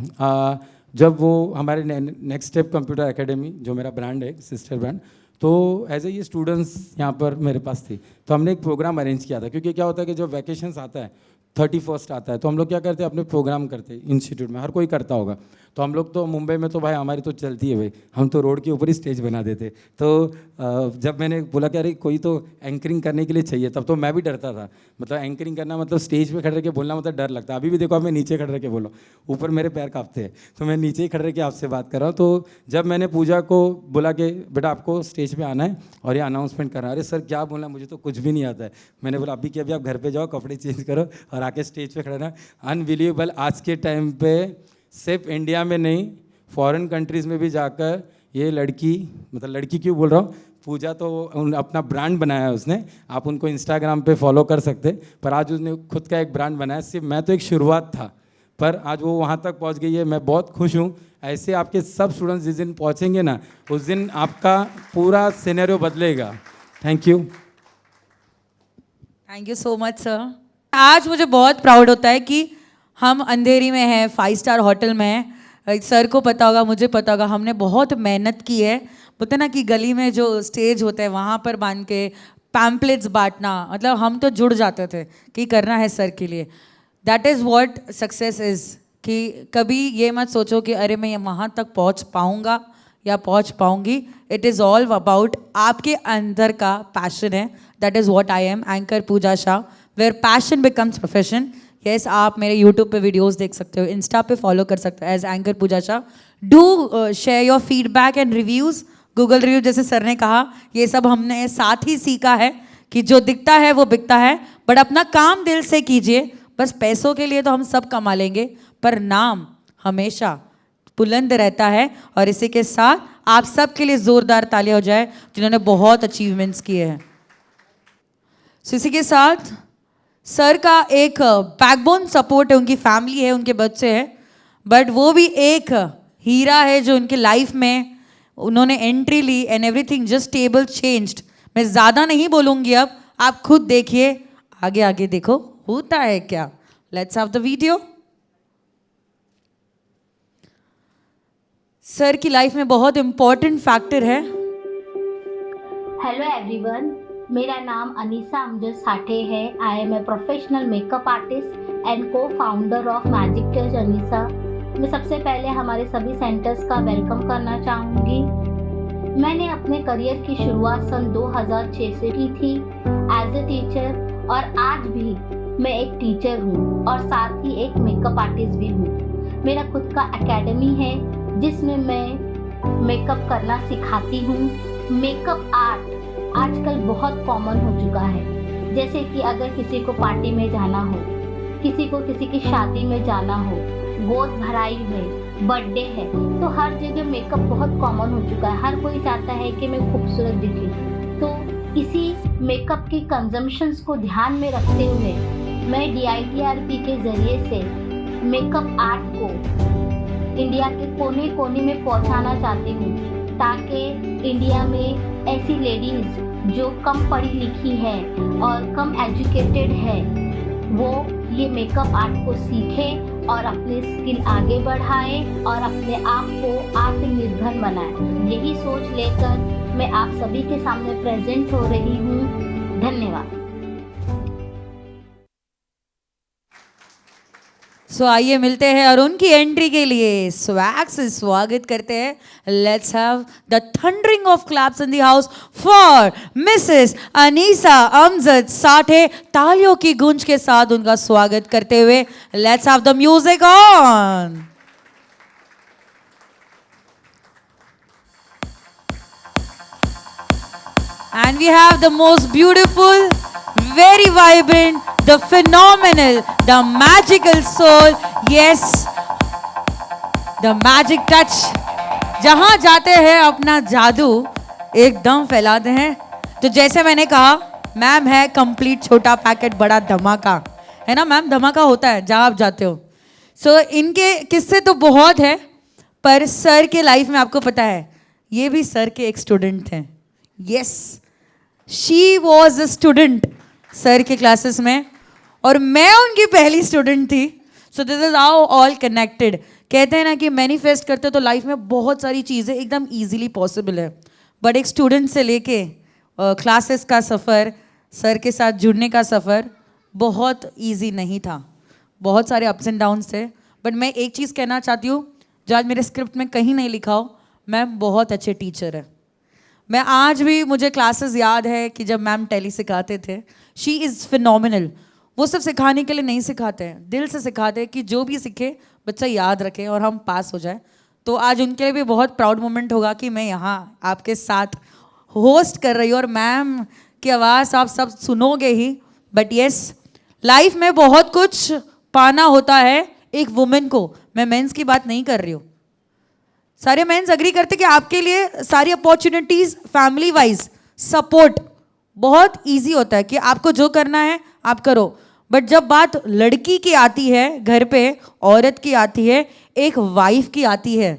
जब वो हमारे नेक्स्ट स्टेप कंप्यूटर एकेडमी, जो मेरा ब्रांड है, सिस्टर ब्रांड, तो एज ए ये स्टूडेंट्स यहाँ पर मेरे पास थी। तो हमने एक प्रोग्राम अरेंज किया था, क्योंकि क्या होता है कि जब वैकेशंस आता है, 31 आता है, तो हम लोग क्या करते हैं, अपने प्रोग्राम करते हैं इंस्टीट्यूट में, हर कोई करता होगा। तो हम लोग तो मुंबई में तो भाई हमारी तो चलती है भाई, हम तो रोड के ऊपर ही स्टेज बना देते। तो जब मैंने बोला कि अरे कोई तो एंकरिंग करने के लिए चाहिए, तब तो मैं भी डरता था। मतलब एंकरिंग करना मतलब स्टेज पे खड़े रह के बोलना मतलब डर लगता है। अभी भी देखो, अब मैं नीचे खड़े रह के बोला, ऊपर मेरे पैर कांपते हैं, तो मैं नीचे ही खड़े रह के आपसे बात कर रहा हूँ। तो जब मैंने पूजा को बोला कि बेटा आपको स्टेज पर आना है और ये अनाउंसमेंट करना है, अरे सर क्या बोलना, मुझे तो कुछ भी नहीं आता है। मैंने बोला अभी कि अभी आप घर पर जाओ, कपड़े चेंज करो और आके स्टेज पर खड़े रहना। अनबिलीवेबल, आज के टाइम पे सिर्फ इंडिया में नहीं, फॉरेन कंट्रीज़ में भी जाकर ये लड़की, मतलब लड़की क्यों बोल रहा हूँ, पूजा तो अपना ब्रांड बनाया है उसने, आप उनको इंस्टाग्राम पे फॉलो कर सकते, पर आज उसने खुद का एक ब्रांड बनाया। सिर्फ मैं तो एक शुरुआत था, पर आज वो वहाँ तक पहुँच गई है। मैं बहुत खुश हूँ। ऐसे आपके सब स्टूडेंट्स जिस दिन पहुँचेंगे ना, उस दिन आपका पूरा सिनेरियो बदलेगा। Thank you. Thank you so much sir. आज मुझे बहुत प्राउड होता है कि हम अंधेरी में हैं, 5 स्टार होटल में हैं। सर को पता होगा, मुझे पता होगा, हमने बहुत मेहनत की है। बोलते ना कि गली में जो स्टेज होता है वहाँ पर बांध के पैम्पलेट्स बांटना, मतलब हम तो जुड़ जाते थे कि करना है सर के लिए। That is what success is. कि कभी ये मत सोचो कि अरे मैं वहाँ तक पहुँच पाऊँगा या पहुँच पाऊँगी। इट इज़ ऑल अबाउट आपके अंदर का पैशन है। That is what I am, anchor Pooja Shah, where passion becomes profession. Yes, आप मेरे यूट्यूब पे वीडियोस देख सकते हो, इंस्टा पे फॉलो कर सकते हो as anchor Pooja Shah. Do share your feedback and reviews. Google review जैसे सर ने कहा, ये सब हमने साथ ही सीखा है कि जो दिखता है वो बिकता है, बट अपना काम दिल से कीजिए। बस पैसों के लिए तो हम सब कमा लेंगे, पर नाम हमेशा बुलंद रहता है। और इसी के साथ आप सब के लिए ज़ोरदार तालियां हो जाए जिन्होंने बहुत अचीवमेंट्स किए हैं। सो इसी के साथ सर का एक बैकबोन सपोर्ट है, उनकी फैमिली है, उनके बच्चे हैं, बट वो भी एक हीरा है जो उनके लाइफ में उन्होंने एंट्री ली and everything just table changed. मैं ज़्यादा नहीं बोलूँगी, अब आप खुद देखिए, आगे आगे देखो होता है क्या। Let's have the video. Sir की लाइफ में बहुत इम्पोर्टेंट फैक्टर है। हेलो एवरीवन, मेरा नाम अनीसा अमजद साठे है। I am a professional makeup artist and co founder of magic touch Anisa. मैं सबसे पहले हमारे सभी सेंटर्स का वेलकम करना चाहूँगी। मैंने अपने करियर की शुरुआत सन 2006 से की थी एज ए टीचर, और आज भी मैं एक टीचर हूँ और साथ ही एक मेकअप आर्टिस्ट भी हूँ। मेरा खुद का एकेडमी है जिसमें मैं मेकअप करना सिखाती हूँ। मेकअप आर्ट आजकल बहुत कॉमन हो चुका है। जैसे कि अगर किसी को पार्टी में जाना हो, किसी को किसी की शादी में जाना हो, गोद भराई में, बर्थडे है, तो हर जगह मेकअप बहुत कॉमन हो चुका है। हर कोई चाहता है कि मैं खूबसूरत दिखूं। तो इसी मेकअप की कंजम्पशंस को ध्यान में रखते हुए मैं DITRP के ज़रिए से मेकअप आर्ट को इंडिया के कोने कोने में पहुंचाना चाहती हूँ, ताकि इंडिया में ऐसी लेडीज़ जो कम पढ़ी लिखी है और कम एजुकेटेड है, वो ये मेकअप आर्ट को सीखें और अपने स्किल आगे बढ़ाएं और अपने आप को आत्मनिर्भर बनाएं। यही सोच लेकर मैं आप सभी के सामने प्रेजेंट हो रही हूँ। धन्यवाद। सो आइए मिलते हैं और उनकी एंट्री के लिए स्वैग से स्वागत करते हैं। Let's have the thundering of claps in the house for Mrs Anisa Amjad Sathe. तालियों की गूंज के साथ उनका स्वागत करते हुए let's have the music on. And we have the most beautiful, very vibrant, the phenomenal, the magical soul, yes, the magic touch. जहाँ जाते हैं अपना जादू एकदम फैलाते हैं। तो जैसे मैंने कहा, मैम है कंप्लीट छोटा पैकेट बड़ा धमाका, है ना मैम? धमाका होता है जहाँ आप जाते हो। सो इनके किस्से तो बहुत है, पर सर के लाइफ में आपको पता है ये भी सर के एक स्टूडेंट थे। Yes, she was a student sir के क्लासेस में और मैं उनकी पहली स्टूडेंट थी। So this is how all connected. कहते हैं ना कि मैनिफेस्ट करते तो लाइफ में बहुत सारी चीज़ें एकदम इजीली पॉसिबल है, बट एक स्टूडेंट से लेके क्लासेस का सफ़र, सर के साथ जुड़ने का सफ़र बहुत इजी नहीं था। बहुत सारे अप्स एंड डाउन्स थे, बट मैं एक चीज़ कहना चाहती हूँ जो आज मेरे स्क्रिप्ट में कहीं नहीं लिखा हो, मैम बहुत अच्छे टीचर है। मैं आज भी, मुझे क्लासेस याद है कि जब मैम टेली सिखाते थे, शी इज़ फिनोमिनल। वो सिर्फ सिखाने के लिए नहीं सिखाते हैं, दिल से सिखाते हैं कि जो भी सीखे बच्चा याद रखे और हम पास हो जाए। तो आज उनके लिए भी बहुत प्राउड मोमेंट होगा कि मैं यहाँ आपके साथ होस्ट कर रही हूँ और मैम की आवाज़ आप सब सुनोगे ही। बट येस, लाइफ में बहुत कुछ पाना होता है एक वुमेन को, मैं मेंस की बात नहीं कर रही हूँ। सारे मेंस अग्री करते कि आपके लिए सारी अपॉर्चुनिटीज फैमिली वाइज सपोर्ट बहुत इजी होता है कि आपको जो करना है आप करो। बट जब बात लड़की की आती है, घर पे औरत की आती है, एक वाइफ की आती है,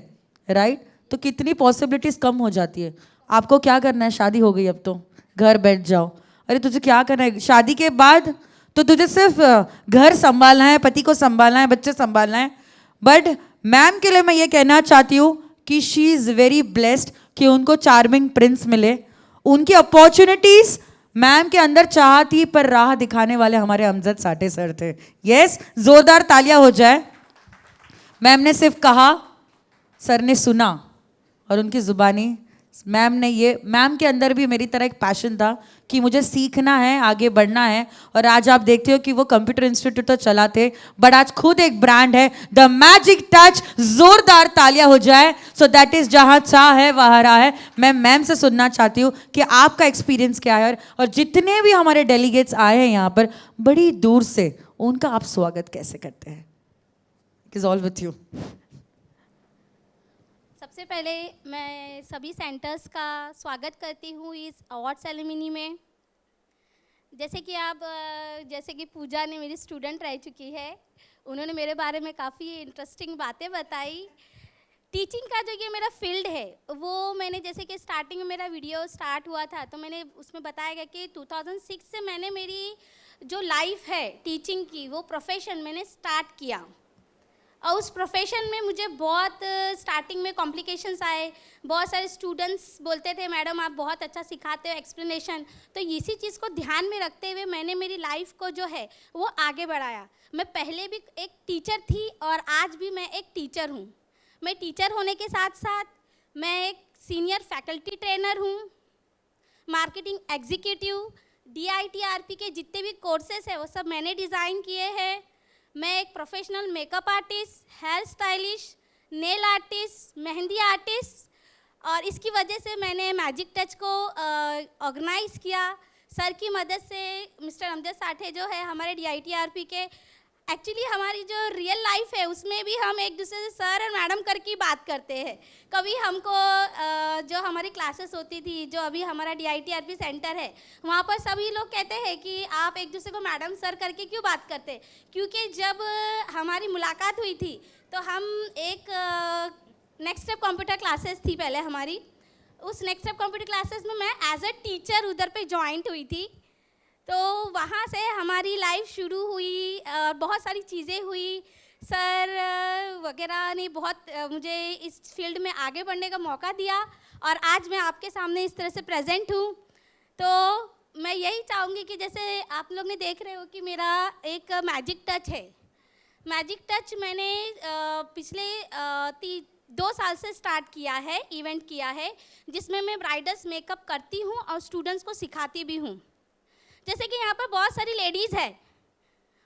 राइट, तो कितनी पॉसिबिलिटीज कम हो जाती है। आपको क्या करना है, शादी हो गई अब तो घर बैठ जाओ। अरे तुझे क्या करना है शादी के बाद? तो तुझे सिर्फ घर संभालना है, पति को संभालना है, बच्चे संभालना है। बट मैम के लिए मैं ये कहना चाहती हूँ कि शी इज़ वेरी ब्लेस्ड कि उनको चार्मिंग प्रिंस मिले। उनकी अपॉर्चुनिटीज मैम के अंदर चाह थी, पर राह दिखाने वाले हमारे अमजद साठे सर थे। यस, जोरदार तालियां हो जाए। मैम ने सिर्फ कहा, सर ने सुना, और उनकी जुबानी मैम के अंदर भी मेरी तरह एक पैशन था कि मुझे सीखना है, आगे बढ़ना है। और आज आप देखते हो कि वो कंप्यूटर इंस्टीट्यूट तो चलाते, बट आज खुद एक ब्रांड है, द मैजिक टच। जोरदार तालियां हो जाए। सो दैट इज जहां चाह है वहां राह है। मैं मैम से सुनना चाहती हूँ कि आपका एक्सपीरियंस क्या है, और जितने भी हमारे डेलीगेट्स आए हैं यहाँ पर बड़ी दूर से, उनका आप स्वागत कैसे करते हैं? It is all with you. सबसे पहले मैं सभी सेंटर्स का स्वागत करती हूँ इस अवार्ड सेरेमनी में। जैसे कि पूजा ने मेरी स्टूडेंट रह चुकी है, उन्होंने मेरे बारे में काफ़ी इंटरेस्टिंग बातें बताई। टीचिंग का जो ये मेरा फील्ड है, वो मैंने जैसे कि स्टार्टिंग में मेरा वीडियो स्टार्ट हुआ था तो मैंने उसमें बताया गया कि 2006 से मैंने मेरी जो लाइफ है टीचिंग की, वो प्रोफेशन मैंने स्टार्ट किया। और उस प्रोफेशन में मुझे बहुत स्टार्टिंग में कॉम्प्लिकेशंस आए। बहुत सारे स्टूडेंट्स बोलते थे, मैडम आप बहुत अच्छा सिखाते हो एक्सप्लेनेशन। तो इसी चीज़ को ध्यान में रखते हुए मैंने मेरी लाइफ को जो है वो आगे बढ़ाया। मैं पहले भी एक टीचर थी और आज भी मैं एक टीचर हूँ। मैं टीचर होने के साथ साथ मैं एक सीनियर फैकल्टी ट्रेनर हूँ, मार्केटिंग एग्जीक्यूटिव, DITRP के जितने भी कोर्सेस हैं वो सब मैंने डिज़ाइन किए हैं। मैं एक professional makeup artist, hair stylish, nail artist, mehndi artist, और इसकी वजह से मैंने मैजिक टच को ऑर्गेनाइज़ किया। सर की मदद से मिस्टर अमजद साठे जो है हमारे DITRP के, एक्चुअली हमारी जो रियल लाइफ है उसमें भी हम एक दूसरे से सर और मैडम करके बात करते हैं। कभी हमको जो हमारी क्लासेस होती थी, जो अभी हमारा DITRP सेंटर है, वहाँ पर सभी लोग कहते हैं कि आप एक दूसरे को मैडम सर करके क्यों बात करते हैं? क्योंकि जब हमारी मुलाकात हुई थी तो हम एक नेक्स्ट स्टेप कंप्यूटर क्लासेस थी पहले हमारी, उस नेक्स्ट स्टेप कंप्यूटर क्लासेस में मैं एज अ टीचर उधर पे ज्वाइंट हुई थी। तो वहाँ से हमारी लाइफ शुरू हुई, बहुत सारी चीज़ें हुई। सर वगैरह ने बहुत मुझे इस फील्ड में आगे बढ़ने का मौका दिया और आज मैं आपके सामने इस तरह से प्रेजेंट हूँ। तो मैं यही चाहूँगी कि जैसे आप लोग ने देख रहे हो कि मेरा एक मैजिक टच है। मैजिक टच मैंने पिछले 2 साल से स्टार्ट किया है, इवेंट किया है, जिसमें मैं ब्राइडल्स मेकअप करती हूँ और स्टूडेंट्स को सिखाती भी हूँ। जैसे कि यहाँ पर बहुत सारी लेडीज़ है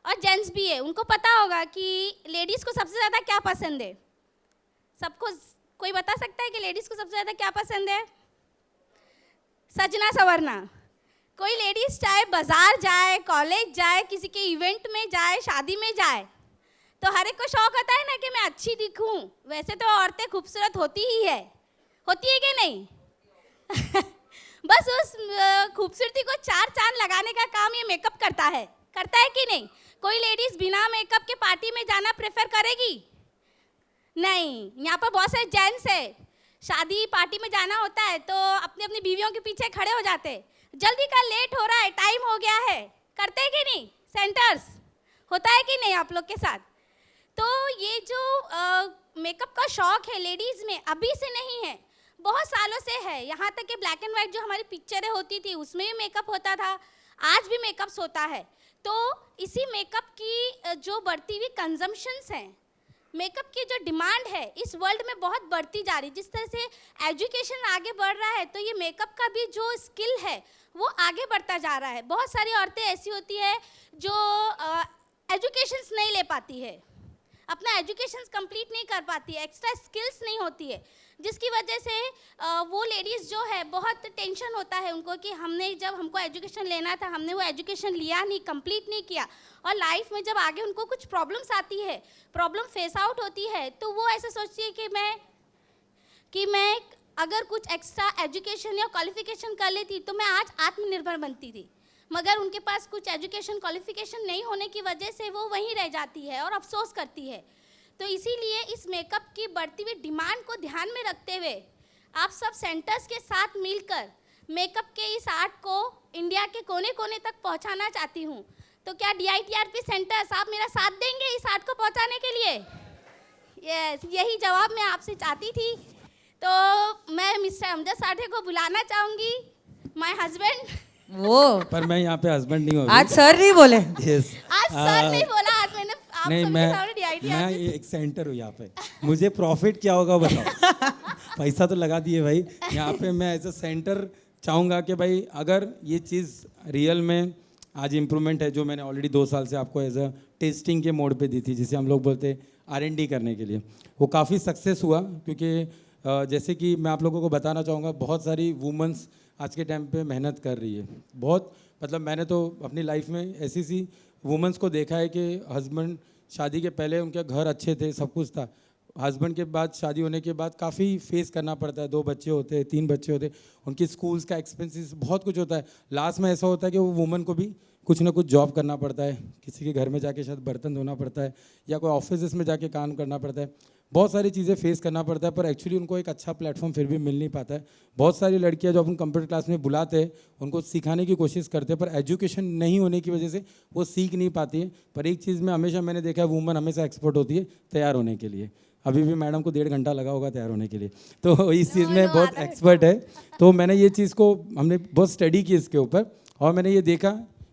और जेंट्स भी है, उनको पता होगा कि लेडीज़ को सबसे ज़्यादा क्या पसंद है। सबको कोई बता सकता है कि लेडीज़ को सबसे ज़्यादा क्या पसंद है? सजना संवरना। कोई लेडीज़ चाहे बाज़ार जाए, कॉलेज जाए, किसी के इवेंट में जाए, शादी में जाए, तो हर एक को शौक होता है ना कि मैं अच्छी दिखूं। वैसे तो औरतें खूबसूरत होती है कि नहीं? बस उस खूबसूरती को 4 चांद लगाने का काम ये मेकअप करता है कि नहीं? कोई लेडीज़ बिना मेकअप के पार्टी में जाना प्रेफर करेगी? नहीं। यहाँ पर बहुत सारे जेंट्स है, शादी पार्टी में जाना होता है तो अपनी अपनी बीवियों के पीछे खड़े हो जाते हैं, जल्दी कर, लेट हो रहा है, टाइम हो गया है। करते हैं कि नहीं? सेंटर्स होता है कि नहीं आप लोग के साथ? तो ये जो मेकअप का शौक है लेडीज़ में, अभी से नहीं है, बहुत सालों से है। यहाँ तक कि ब्लैक एंड वाइट जो हमारी पिक्चरें होती थी उसमें भी मेकअप होता था, आज भी मेकअप्स होता है। तो इसी मेकअप की जो बढ़ती हुई कंजम्पशंस हैं, मेकअप की जो डिमांड है इस वर्ल्ड में बहुत बढ़ती जा रही है। जिस तरह से एजुकेशन आगे बढ़ रहा है तो ये मेकअप का भी जो स्किल है वो आगे बढ़ता जा रहा है। बहुत सारी औरतें ऐसी होती है जो एजुकेशंस नहीं ले पाती है, अपना एजुकेशन कंप्लीट नहीं कर पाती है, एक्स्ट्रा स्किल्स नहीं होती है, जिसकी वजह से वो लेडीज़ जो है बहुत टेंशन होता है उनको कि हमने जब हमको एजुकेशन लेना था हमने वो एजुकेशन लिया नहीं, कंप्लीट नहीं किया, और लाइफ में जब आगे उनको कुछ प्रॉब्लम्स आती है, प्रॉब्लम फेस आउट होती है, तो वो ऐसे सोचती है कि मैं अगर कुछ एक्स्ट्रा एजुकेशन या क्वालिफिकेशन कर लेती तो मैं आज आत्मनिर्भर बनती थी, मगर उनके पास कुछ एजुकेशन क्वालिफिकेशन नहीं होने की वजह से वो वहीं रह जाती है और अफसोस करती है। तो इसीलिए इस मेकअप की बढ़ती हुई डिमांड को ध्यान में रखते हुए आप सब सेंटर्स के साथ मिलकर मेकअप के इस आर्ट को इंडिया के कोने कोने तक पहुंचाना चाहती हूं। तो क्या DITRP सेंटर्स आप मेरा साथ देंगे इस आर्ट को पहुंचाने के लिए? यस, यही जवाब मैं आपसे चाहती थी। तो मैं मिस्टर अमजद साठे को बुलाना चाहूँगी, माय हस्बैंड। वो पर मैं यहाँ पे हस्बैंड नहीं हूँ आज सर नहीं बोले। यस आज सर नहीं बोला, आज मैंने आप नहीं, सबके सामने DITRP मैं एक सेंटर हूँ यहाँ पे, मुझे प्रॉफिट क्या होगा बताओ। पैसा तो लगा दिए भाई, यहाँ पे मैं एज अ सेंटर चाहूँगा कि भाई अगर ये चीज़ रियल में आज इम्प्रूवमेंट है, जो मैंने ऑलरेडी 2 साल से आपको एज अ टेस्टिंग के मोड पे दी थी, जिसे हम लोग बोलते हैं R&D करने के लिए, वो काफ़ी सक्सेस हुआ। क्योंकि जैसे कि मैं आप लोगों को बताना चाहूँगा, बहुत सारी वुमेंस आज के टाइम पे मेहनत कर रही है बहुत, मतलब मैंने तो अपनी लाइफ में ऐसी वुमेंस को देखा है कि हस्बैंड शादी के पहले उनके घर अच्छे थे, सब कुछ था, हस्बैंड के बाद शादी होने के बाद काफ़ी फेस करना पड़ता है, 2 बच्चे होते हैं, 3 बच्चे होते हैं, उनकी स्कूल्स का एक्सपेंसेस बहुत कुछ होता है। लास्ट में ऐसा होता है कि वो वुमन को भी कुछ ना कुछ जॉब करना पड़ता है, किसी के घर में जाके शायद बर्तन धोना पड़ता है या कोई ऑफिस में जाके काम करना पड़ता है, बहुत सारी चीज़ें फेस करना पड़ता है, पर एक्चुअली उनको एक अच्छा प्लेटफॉर्म फिर भी मिल नहीं पाता है। बहुत सारी लड़कियां जो अपन कंप्यूटर क्लास में बुलाते हैं, उनको सिखाने की कोशिश करते हैं, पर एजुकेशन नहीं होने की वजह से वो सीख नहीं पाती है। पर एक चीज़ में हमेशा मैंने देखा है, वुमन हमेशा एक्सपर्ट होती है तैयार होने के लिए। अभी भी मैडम को 1.5 घंटा लगा होगा तैयार होने के लिए, तो इस चीज़ में बहुत एक्सपर्ट है। तो मैंने ये चीज़ को हमने बहुत स्टडी की इसके ऊपर, और मैंने ये देखा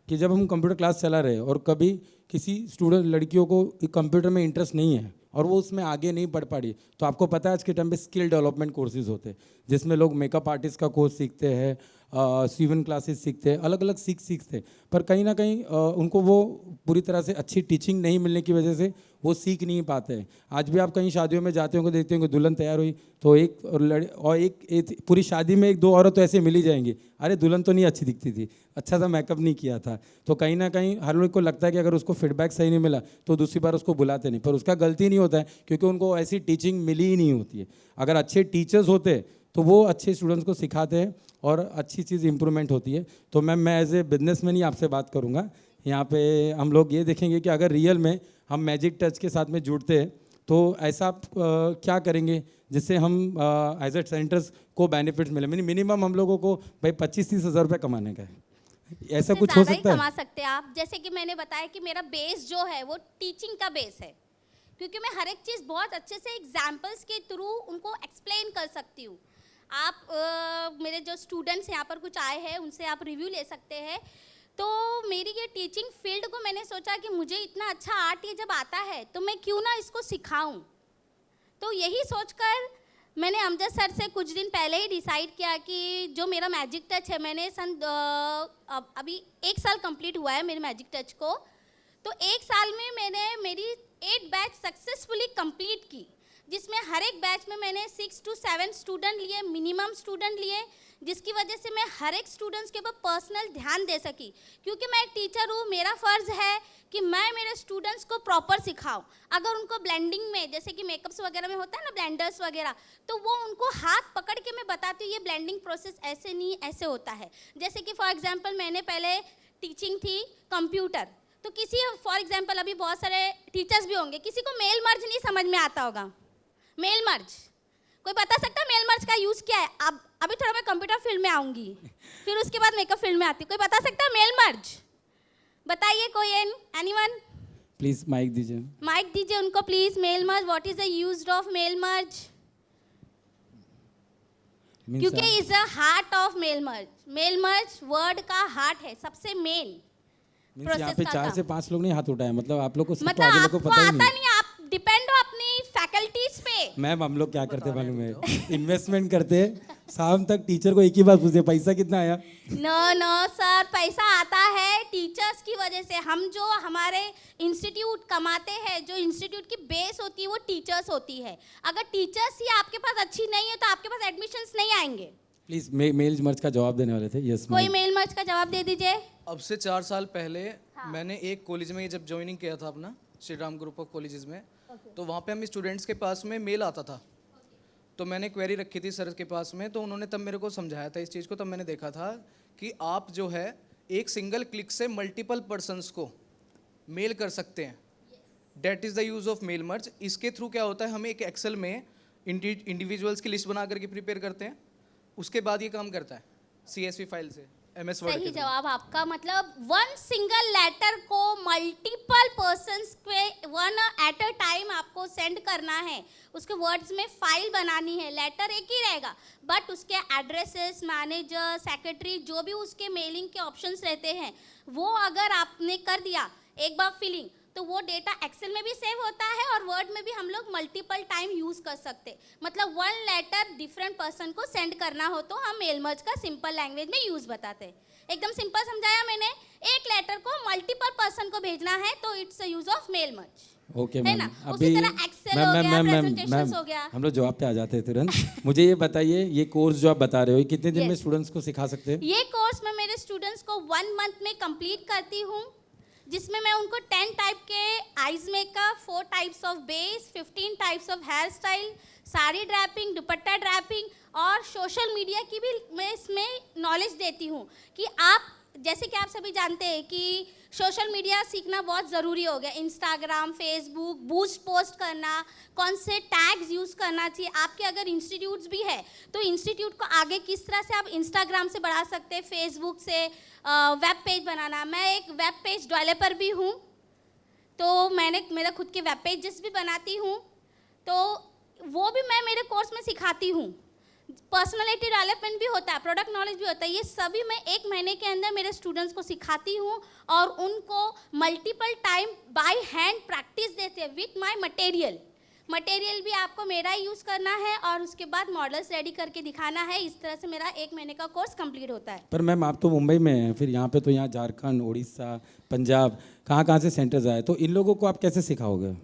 कि जब हम कंप्यूटर क्लास चला रहे और कभी किसी स्टूडेंट लड़कियों को कंप्यूटर में इंटरेस्ट नहीं है और वो उसमें आगे नहीं बढ़ पा रही, तो आपको पता है आज के टाइम पे स्किल डेवलपमेंट कोर्सेज होते हैं, जिसमें लोग मेकअप आर्टिस्ट का कोर्स सीखते हैं, स्वीवन क्लासेस सीखते हैं, अलग अलग सीखते हैं, पर कहीं ना कहीं उनको वो पूरी तरह से अच्छी टीचिंग नहीं मिलने की वजह से वो सीख नहीं पाते हैं। आज भी आप कहीं शादियों में जाते होंगे, देखते होंगे दुल्हन तैयार हुई तो एक पूरी शादी में 1-2 औरत तो ऐसे मिल ही जाएंगी, अरे दुल्हन तो नहीं अच्छी दिखती थी, अच्छा सा मेकअप नहीं किया था। तो कहीं ना कहीं हर लोग को लगता है कि अगर उसको फीडबैक सही नहीं मिला तो दूसरी बार उसको बुलाते नहीं, पर उसका गलती नहीं होता है, क्योंकि उनको ऐसी टीचिंग मिली ही नहीं होती है। अगर अच्छे टीचर्स होते तो वो अच्छे स्टूडेंट्स को सिखाते हैं और अच्छी चीज़ इंप्रूवमेंट होती है। तो मैं एज ए बिजनेसमैन ही आपसे बात करूँगा। यहाँ पे हम लोग ये देखेंगे कि अगर रियल में हम मैजिक टच के साथ में जुड़ते हैं तो ऐसा आप क्या करेंगे जिससे हम एज ए सेंटर्स को बेनिफिट्स मिले। मिनिमम हम लोगों को भाई 25-30 हज़ार रुपये कमाने का है, ऐसा कुछ हो सकता है? कमा सकते हैं आप। जैसे कि मैंने बताया कि मेरा बेस जो है वो टीचिंग का बेस है, क्योंकि मैं हर एक चीज़ बहुत अच्छे से एग्जाम्पल्स के थ्रू उनको एक्सप्लेन कर सकती हूँ। आप मेरे जो स्टूडेंट्स यहाँ पर कुछ आए हैं उनसे आप रिव्यू ले सकते हैं। तो मेरी ये टीचिंग फील्ड को मैंने सोचा कि मुझे इतना अच्छा आर्ट ये जब आता है तो मैं क्यों ना इसको सिखाऊं। तो यही सोचकर मैंने अमजद सर से कुछ दिन पहले ही डिसाइड किया कि जो मेरा मैजिक टच है, मैंने अभी 1 साल कंप्लीट हुआ है मेरे मैजिक टच को, तो 1 साल में मैंने मेरी 8 बैच सक्सेसफुली कंप्लीट की, जिसमें हर एक बैच में मैंने 6 to 7 स्टूडेंट लिए, मिनिमम स्टूडेंट लिए, जिसकी वजह से मैं हर एक स्टूडेंट्स के ऊपर पर्सनल ध्यान दे सकी। क्योंकि मैं एक टीचर हूँ, मेरा फ़र्ज़ है कि मैं मेरे स्टूडेंट्स को प्रॉपर सिखाऊं। अगर उनको ब्लेंडिंग में, जैसे कि मेकअप्स वगैरह में होता है ना ब्लेंडर्स वगैरह, तो वो उनको हाथ पकड़ के मैं बताती हूँ ये ब्लेंडिंग प्रोसेस ऐसे नहीं ऐसे होता है। जैसे कि फॉर एग्जांपल मैंने पहले टीचिंग थी कंप्यूटर, तो किसी फॉर एग्जांपल अभी बहुत सारे टीचर्स भी होंगे, किसी को मेल मर्ज नहीं समझ में आता होगा। मेल मर्ज कोई बता सकता है मेल मर्ज का यूज़ क्या है? अब अभी थोड़ा मैं कंप्यूटर फील्ड में आऊँगी, फिर उसके बाद मेकअप फील्ड में आती। कोई बता सकता है मेल मर्ज? बताइए कोई, एनीवन? प्लीज़ माइक दीजिए। माइक दीजिए उनको please. Mail merge, what is the use of mail merge? क्योंकि is a heart of mail merge. Mail merge word का हार्ट है, सबसे मेन यहाँ पे 4 से 5 लोग नहीं हाथ उठाए, मतलब आप लोग को मतलब आपको आता नहीं, आप डिपेंड हो अपनी फैकल्टीज पे। मैम हम लोग क्या करते हैं मालूम है, इन्वेस्टमेंट करते हैं, शाम तक टीचर को एक ही बात पूछते हैं, पैसा कितना आया। नो सर, पैसा आता है टीचर्स की वजह से। हम जो हमारे इंस्टीट्यूट कमाते हैं, जो इंस्टीट्यूट की बेस होती है वो टीचर्स होती है। अगर टीचर्स ही आपके पास अच्छी नहीं है तो आपके पास एडमिशन्स नहीं आएंगे। प्लीज मेल मर्ज का जवाब देने वाले थे। यस कोई मेल मर्ज का जवाब दे दीजिए। अब से 4 साल पहले मैंने एक कॉलेज में जब ज्वाइनिंग किया था अपना, Shri Ram group of colleges में, तो वहाँ पे हम स्टूडेंट्स के पास में मेल आता था, तो मैंने क्वेरी रखी थी सर के पास में, तो उन्होंने तब मेरे को समझाया था इस चीज़ को। तब मैंने देखा था कि आप जो है एक सिंगल क्लिक से मल्टीपल पर्सन्स को मेल कर सकते हैं। That is the use of mail merge. इसके थ्रू क्या होता है, हमें एक एक्सेल में इंडिविजुअल्स की लिस्ट बना करके प्रिपेयर करते हैं, उसके बाद ये काम करता है CSV फाइल से MS वर्ड। सही जवाब आपका। मतलब वन सिंगल लेटर को मल्टीपल पर्सन्स के वन एट अ टाइम आपको सेंड करना है, उसके वर्ड्स में फाइल बनानी है। लेटर एक ही रहेगा बट उसके एड्रेसेस, मैनेजर, सेक्रेटरी, जो भी उसके मेलिंग के ऑप्शंस रहते हैं, वो अगर आपने कर दिया एक बार फिलिंग, तो वो डेटा एक्सेल में भी सेव होता है और वर्ड में भी हम लोग मल्टीपल टाइम यूज़ कर सकते। मतलब वन लेटर डिफरेंट पर्सन को सेंड करना हो तो हम मेल मर्ज का सिंपल लैंग्वेज में यूज़ बताते हैं। एकदम सिंपल समझाया मैंने। एक लेटर को मल्टीपल पर्सन को भेजना है तो it's use of mail merge. Okay है मैम, ना? अभी उसी तरह एक्सेल हो गया, प्रेजेंटेशंस हो गया। हम लोग जवाब पे आ जाते हैं तुरंत। मुझे ये बताइए, ये कोर्स जो आप बता रहे हो, ये कितने दिन में स्टूडेंट्स को सिखा सकते हैं? ये कोर्स मैं मेरे स्टूडेंट्स को 1 मंथ में कंप्लीट करती हूँ, जिसमें मैं उनको 10 टाइप के eyes makeup, 4 types of base, 15 types of hair style, sari draping, dupatta draping और सोशल मीडिया की भी मैं इसमें नॉलेज देती हूँ कि आप, जैसे कि आप सभी जानते हैं कि सोशल मीडिया सीखना बहुत ज़रूरी हो गया। इंस्टाग्राम, फेसबुक, बूस्ट पोस्ट करना, कौन से टैग्स यूज़ करना चाहिए। आपके अगर इंस्टीट्यूट्स भी है तो इंस्टीट्यूट को आगे किस तरह से आप इंस्टाग्राम से बढ़ा सकते हैं, फेसबुक से वेब पेज बनाना। मैं एक वेब पेज डेवलपर भी हूँ, तो मैंने मेरा खुद के वेब पेजेस भी बनाती हूँ, तो वो भी मैं मेरे कोर्स में सिखाती हूँ। पर्सनालिटी डेवलपमेंट भी होता है, प्रोडक्ट नॉलेज भी होता है। ये सभी मैं 1 महीने के अंदर मेरे स्टूडेंट्स को सिखाती हूँ और उनको multiple time by hand practice देते हैं विथ माय मटेरियल भी आपको मेरा ही यूज़ करना है और उसके बाद मॉडल्स रेडी करके दिखाना है। इस तरह से मेरा 1 महीने का कोर्स कंप्लीट होता है। पर मैम आप तो मुंबई में हैं, फिर यहाँ पे तो यहाँ झारखंड, उड़ीसा, पंजाब, कहाँ से सेंटर्स आए, तो इन लोगों को आप कैसे सिखाओगे?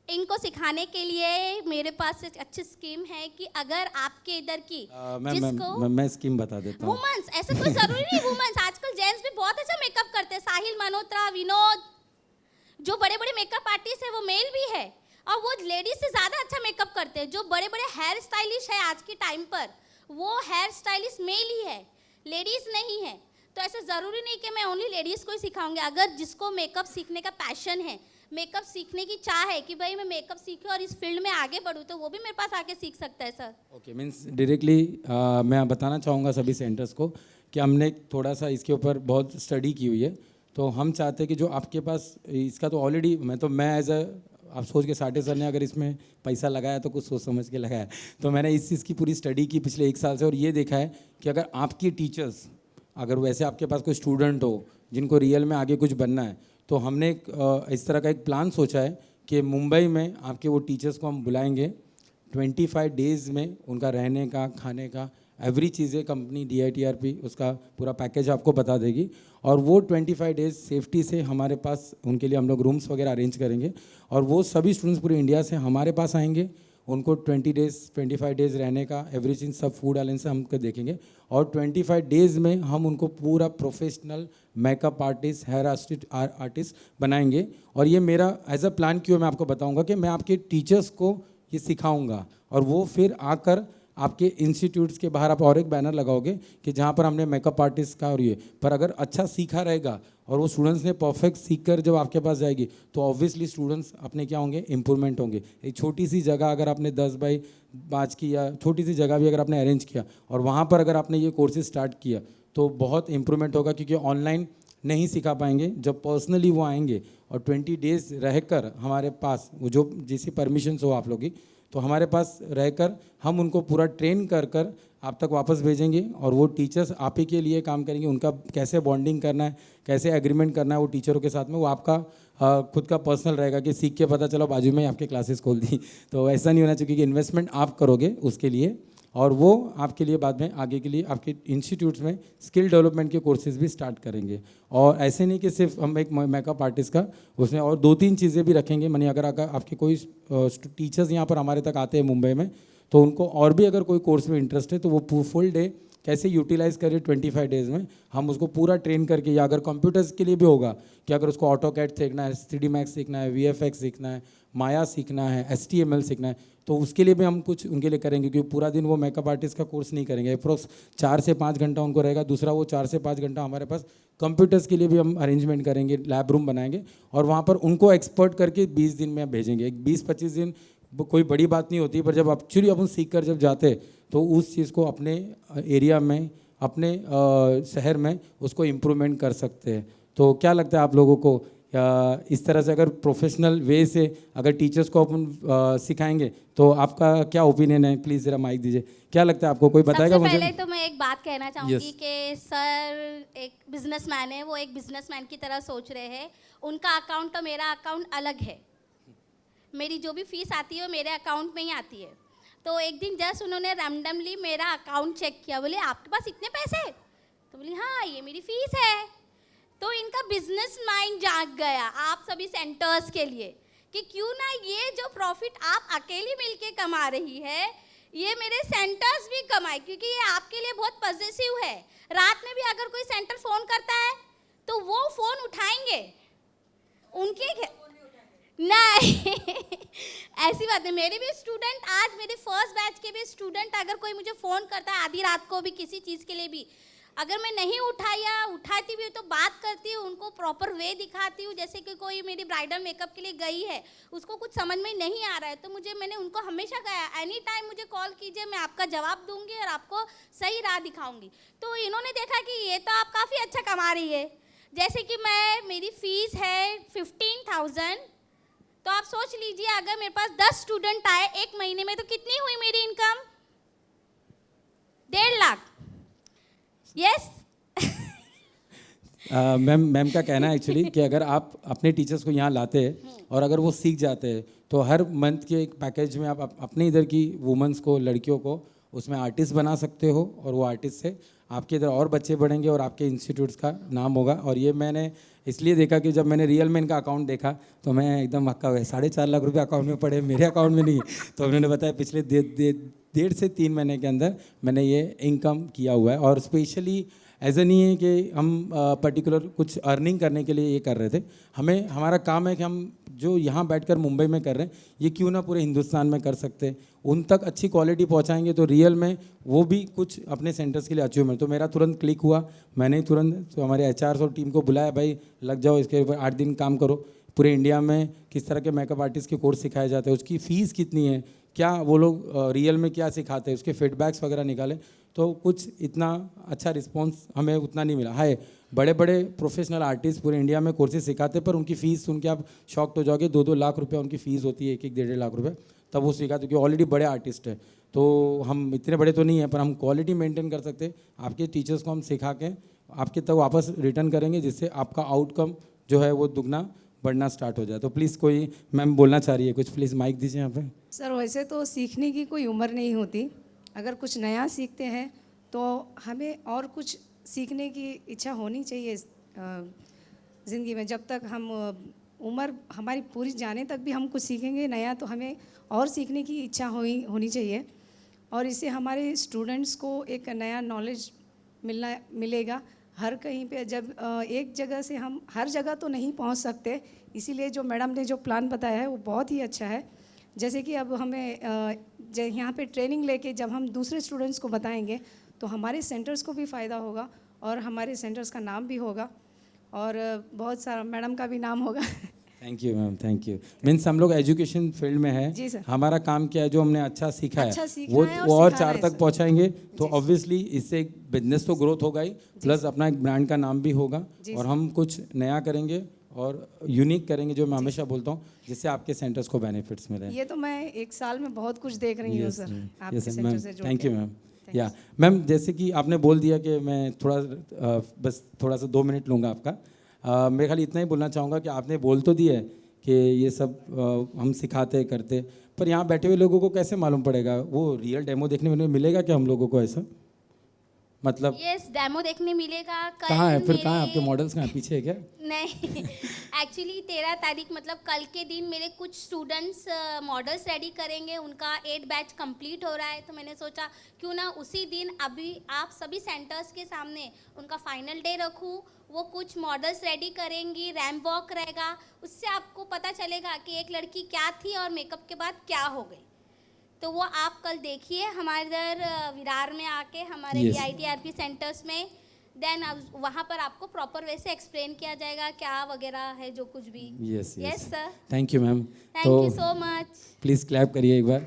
इनको सिखाने के लिए मेरे पास एक अच्छी स्कीम है कि अगर आपके इधर की मैं स्कीम बता देता हूँ। वुमेन्स, ऐसा कोई जरूरी नहीं वुमेन्स, आजकल जेंट्स भी बहुत अच्छा मेकअप करते हैं। साहिल मल्होत्रा, विनोद, जो बड़े बड़े मेकअप आर्टिस्ट है वो मेल भी है और वो लेडीज से ज़्यादा अच्छा मेकअप करते हैं। जो बड़े बड़े हेयर स्टाइलिश है आज के टाइम पर, वो हेयर स्टाइलिश मेल ही है, लेडीज़ नहीं है। तो ऐसा ज़रूरी नहीं कि मैं ओनली लेडीज़ को ही सिखाऊंगी। अगर जिसको मेकअप सीखने का पैशन है, मेकअप सीखने की चाह है कि भाई मैं मेकअप सीखूं और इस फील्ड में आगे बढ़ूं, तो वो भी मेरे पास आके सीख सकता है सर। ओके, मीन्स डायरेक्टली मैं बताना चाहूँगा सभी सेंटर्स को कि हमने थोड़ा सा इसके ऊपर बहुत स्टडी की हुई है, तो हम चाहते हैं कि जो आपके पास इसका तो ऑलरेडी मैं एज अ, आप सोच के साठे सर ने अगर इसमें पैसा लगाया तो कुछ सोच समझ के लगाया, तो मैंने इस चीज़ की पूरी स्टडी की पिछले 1 साल से और ये देखा है कि अगर आपकी टीचर्स, अगर वैसे आपके पास कोई स्टूडेंट हो जिनको रियल में आगे कुछ बनना है, तो हमने इस तरह का एक प्लान सोचा है कि मुंबई में आपके वो टीचर्स को हम बुलाएंगे। 25 डेज़ में उनका रहने का, खाने का, एवरी चीज़ें कंपनी DITRP उसका पूरा पैकेज आपको बता देगी और वो 25 डेज़ सेफ्टी से हमारे पास उनके लिए हम लोग रूम्स वगैरह अरेंज करेंगे और वो सभी स्टूडेंट्स पूरे इंडिया से हमारे पास आएंगे। उनको 25 डेज़ रहने का एवरीथिंग सब फूड अलाउंस से हमको देखेंगे और 25 डेज़ में हम उनको पूरा professional makeup artist, hair artist बनाएंगे। और ये मेरा एज अ प्लान क्यों मैं आपको बताऊंगा कि मैं आपके टीचर्स को ये सिखाऊंगा और वो फिर आकर आपके इंस्टीट्यूट्स के बाहर आप और एक बैनर लगाओगे कि जहाँ पर हमने मेकअप आर्टिस्ट का और ये, पर अगर अच्छा सीखा रहेगा और वो स्टूडेंट्स ने परफेक्ट सीख कर जब आपके पास जाएगी तो ऑब्वियसली स्टूडेंट्स अपने क्या होंगे, इम्प्रूवमेंट होंगे। एक छोटी सी जगह अगर आपने 10 बाई 5 की या छोटी सी जगह भी अगर आपने अरेंज किया और वहाँ पर अगर आपने ये कोर्सेज स्टार्ट किया तो बहुत इम्प्रूवमेंट होगा, क्योंकि ऑनलाइन नहीं सिखा पाएंगे। जब पर्सनली वो आएंगे और 20 डेज़ रहकर हमारे पास वो जो जैसी परमिशंस हो आप लोग की, तो हमारे पास रहकर हम उनको पूरा ट्रेन कर आप तक वापस भेजेंगे और वो टीचर्स आप ही के लिए काम करेंगे। उनका कैसे बॉन्डिंग करना है, कैसे एग्रीमेंट करना है वो टीचरों के साथ में, वो आपका खुद का पर्सनल रहेगा कि सीख के पता चला बाजू में ही आपके क्लासेस खोल दी। तो ऐसा नहीं होना चाहिए कि इन्वेस्टमेंट आप करोगे उसके लिए, और वो आपके लिए बाद में आगे के लिए आपके इंस्टीट्यूट्स में स्किल डेवलपमेंट के कोर्सेज भी स्टार्ट करेंगे। और ऐसे नहीं कि सिर्फ हम एक मेकअप आर्टिस्ट का, उसमें और 2-3 चीज़ें भी रखेंगे। मानिए अगर आपके कोई टीचर्स यहाँ पर हमारे तक आते हैं मुंबई में, तो उनको और भी अगर कोई कोर्स में इंटरेस्ट है तो वो फुल डे कैसे यूटिलाइज़ करें 25 डेज़ में, हम उसको पूरा ट्रेन करके, या अगर कंप्यूटर्स के लिए भी होगा कि अगर उसको ऑटोकैड सीखना है, 3D मैक्स सीखना है, VFX सीखना है, माया सीखना है, HTML सीखना है, तो उसके लिए भी हम कुछ उनके लिए करेंगे। क्योंकि पूरा दिन वो मेकअप आर्टिस्ट का कोर्स नहीं करेंगे, अप्रोक्स 4 से 5 घंटा उनको रहेगा। दूसरा वो 4 से 5 घंटा हमारे पास कंप्यूटर्स के लिए भी हम अरेंजमेंट करेंगे, लैब रूम बनाएंगे और वहाँ पर उनको एक्सपर्ट करके 20 दिन में भेजेंगे। 20-25 दिन कोई बड़ी बात नहीं होती, पर जब एक्चुअली अपन सीख कर जब जाते तो उस चीज़ को अपने एरिया में, अपने शहर में उसको इम्प्रूवमेंट कर सकते हैं। तो क्या लगता है आप लोगों को, इस तरह से अगर प्रोफेशनल वे से अगर टीचर्स को अपन सिखाएंगे तो आपका क्या ओपिनियन है? प्लीज़ ज़रा माइक दीजिए, क्या लगता है आपको, कोई बताएगा मुझे? सबसे पहले तो मैं एक बात कहना चाहूँगी कि सर एक बिजनेसमैन है, वो एक बिजनेसमैन की तरह सोच रहे हैं। उनका अकाउंट तो मेरा अकाउंट अलग है, मेरी जो भी फीस आती है वो मेरे अकाउंट में ही आती है। तो एक दिन जस्ट उन्होंने रैंडमली मेरा अकाउंट चेक किया, बोले आपके पास इतने पैसे? तो बोली हाँ ये मेरी फीस है। तो इनका बिजनेस माइंड जाग गया आप सभी सेंटर्स के लिए कि क्यों ना ये जो प्रॉफिट आप अकेली मिलके कमा रही है ये मेरे सेंटर्स भी कमाए, क्योंकि ये आपके लिए बहुत पॉजिटिव है। रात में भी अगर कोई सेंटर फ़ोन करता है तो वो फ़ोन उठाएंगे उनके नहीं ऐसी बात है। मेरे भी स्टूडेंट, आज मेरे फर्स्ट बैच के भी स्टूडेंट अगर कोई मुझे फ़ोन करता है आधी रात को भी किसी चीज़ के लिए भी, अगर मैं नहीं उठाती भी तो बात करती हूँ, उनको प्रॉपर वे दिखाती हूँ। जैसे कि कोई मेरी ब्राइडल मेकअप के लिए गई है, उसको कुछ समझ में नहीं आ रहा है, तो मैंने उनको हमेशा कहा एनी टाइम मुझे कॉल कीजिए, मैं आपका जवाब दूंगी और आपको सही राह दिखाऊंगी। तो इन्होंने देखा कि ये तो आप काफ़ी अच्छा कमा रही है। जैसे कि मेरी फ़ीस है 15,000, तो आप सोच लीजिए अगर मेरे पास 10 स्टूडेंट आए एक महीने में तो कितनी हुई मेरी इनकम? 1.5 लाख। यस मैम का कहना है एक्चुअली कि अगर आप अपने टीचर्स को यहाँ लाते हैं और अगर वो सीख जाते हैं तो हर मंथ के एक पैकेज में आप अपने इधर की वुमेंस को, लड़कियों को उसमें आर्टिस्ट बना सकते हो और वो आर्टिस्ट से आपके इधर और बच्चे बढ़ेंगे और आपके इंस्टीट्यूट्स का नाम होगा। और ये मैंने इसलिए देखा कि जब मैंने रियल में इनका अकाउंट देखा तो मैं एकदम हक्का हुआ। 4.5 लाख रुपये अकाउंट में पड़े, मेरे अकाउंट में नहीं। तो उन्होंने बताया पिछले 1.5 से 3 महीने के अंदर मैंने ये इनकम किया हुआ है। और स्पेशली ऐसा नहीं है कि हम पर्टिकुलर कुछ अर्निंग करने के लिए ये कर रहे थे। हमारा काम है कि हम जो यहाँ बैठकर मुंबई में कर रहे हैं ये क्यों ना पूरे हिंदुस्तान में कर सकते हैं। उन तक अच्छी क्वालिटी पहुँचाएंगे तो रियल में वो भी कुछ अपने सेंटर्स के लिए अचीवमेंट। तो मेरा तुरंत क्लिक हुआ, मैंने तुरंत तो हमारे HR और टीम को बुलाया, भाई लग जाओ इसके ऊपर, 8 दिन काम करो। पूरे इंडिया में किस तरह के मेकअप आर्टिस्ट के कोर्स सिखाए जाते हैं, उसकी फ़ीस कितनी है, क्या वो लोग रियल में क्या सिखाते हैं, उसके फीडबैक्स वगैरह निकाले। तो कुछ इतना अच्छा रिस्पॉन्स हमें उतना नहीं मिला है। बड़े बड़े प्रोफेशनल आर्टिस्ट पूरे इंडिया में कोर्सेज सिखाते पर उनकी फ़ीस सुन के आप शॉक्ड हो जाओगे। 2-2 लाख रुपये उनकी फ़ीस होती है, 1-1 लाख रुपये, तब वो सिखाते, क्योंकि ऑलरेडी बड़े आर्टिस्ट है। तो हम इतने बड़े तो नहीं हैं पर हम क्वालिटी मेंटेन कर सकते। आपके टीचर्स को हम सिखा के आपके तक वापस रिटर्न करेंगे, जिससे आपका आउटकम जो है वो दुगना बढ़ना स्टार्ट हो जाए। तो प्लीज़ कोई मैम बोलना चाह रही है कुछ, प्लीज़ माइक दीजिए यहाँ पे। सर वैसे तो सीखने की कोई उम्र नहीं होती, अगर कुछ नया सीखते हैं तो हमें और कुछ सीखने की इच्छा होनी चाहिए ज़िंदगी में। जब तक हम उम्र हमारी पूरी जाने तक भी हम कुछ सीखेंगे नया तो हमें और सीखने की इच्छा होनी चाहिए। और इससे हमारे स्टूडेंट्स को एक नया नॉलेज मिलेगा हर कहीं पे। जब एक जगह से हम हर जगह तो नहीं पहुंच सकते, इसीलिए जो मैडम ने जो प्लान बताया है वो बहुत ही अच्छा है। जैसे कि अब हमें यहाँ पे ट्रेनिंग लेके जब हम दूसरे स्टूडेंट्स को बताएंगे तो हमारे सेंटर्स को भी फ़ायदा होगा और हमारे सेंटर्स का नाम भी होगा और बहुत सारा मैडम का भी नाम होगा। Thank you ma'am, thank you. Means हम लोग एजुकेशन फील्ड में है जी सर। हमारा काम क्या है, जो हमने अच्छा सीखा अच्छा है सीखना वो है और और सिखाना 4 है तक सर। पहुंचाएंगे तो ऑब्वियसली इससे एक बिजनेस तो ग्रोथ होगा ही, प्लस अपना एक ब्रांड का नाम भी होगा और हम कुछ नया करेंगे और यूनिक करेंगे, जो मैं हमेशा बोलता हूँ, जिससे आपके सेंटर्स को बेनिफिट्स मिले। ये तो मैं 1 साल में बहुत कुछ देख रही हूँ सर आपके सेंटर से जुड़ थैंक के। You ma'am. या मैम जैसे कि आपने बोल दिया कि मैं थोड़ा बस थोड़ा सा 2 मिनट लूँगा आपका। मेरे खाली इतना ही बोलना चाहूँगा कि आपने बोल तो दिया है कि ये सब हम सिखाते करते, पर यहाँ बैठे हुए लोगों को कैसे मालूम पड़ेगा? वो रियल डेमो देखने में मिलेगा क्या हम लोगों को ऐसा? मतलब यस डेमो देखने मिलेगा कल कहाँ है फिर? कहाँ है मेरे- आपके मॉडल्स? कहाँ पीछे है क्या? नहीं एक्चुअली 13 तारीख मतलब कल के दिन मेरे कुछ स्टूडेंट्स मॉडल्स रेडी करेंगे, उनका 8 बैच कंप्लीट हो रहा है, तो मैंने सोचा क्यों ना उसी दिन अभी आप सभी सेंटर्स के सामने उनका फाइनल डे रखूँ। वो कुछ मॉडल्स रेडी करेंगी, रैम्प वॉक रहेगा, उससे आपको पता चलेगा कि एक लड़की क्या थी और मेकअप के बाद क्या हो गई। तो वो आप कल देखिए हमारे इधर विरार में आके हमारे Yes. DITRP सेंटर्स में, देन वहाँ पर आपको प्रॉपर वे से एक्सप्लेन किया जाएगा क्या वगैरह है जो कुछ भी। Yes yes sir, thank you ma'am. Thank you so much. Please clap करिए एक बार।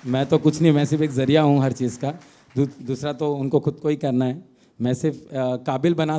मैं तो कुछ नहीं, मैं सिर्फ एक ज़रिया हूँ हर चीज़ का। दूसरा तो उनको खुद को ही करना है। मैं सिर्फ काबिल बना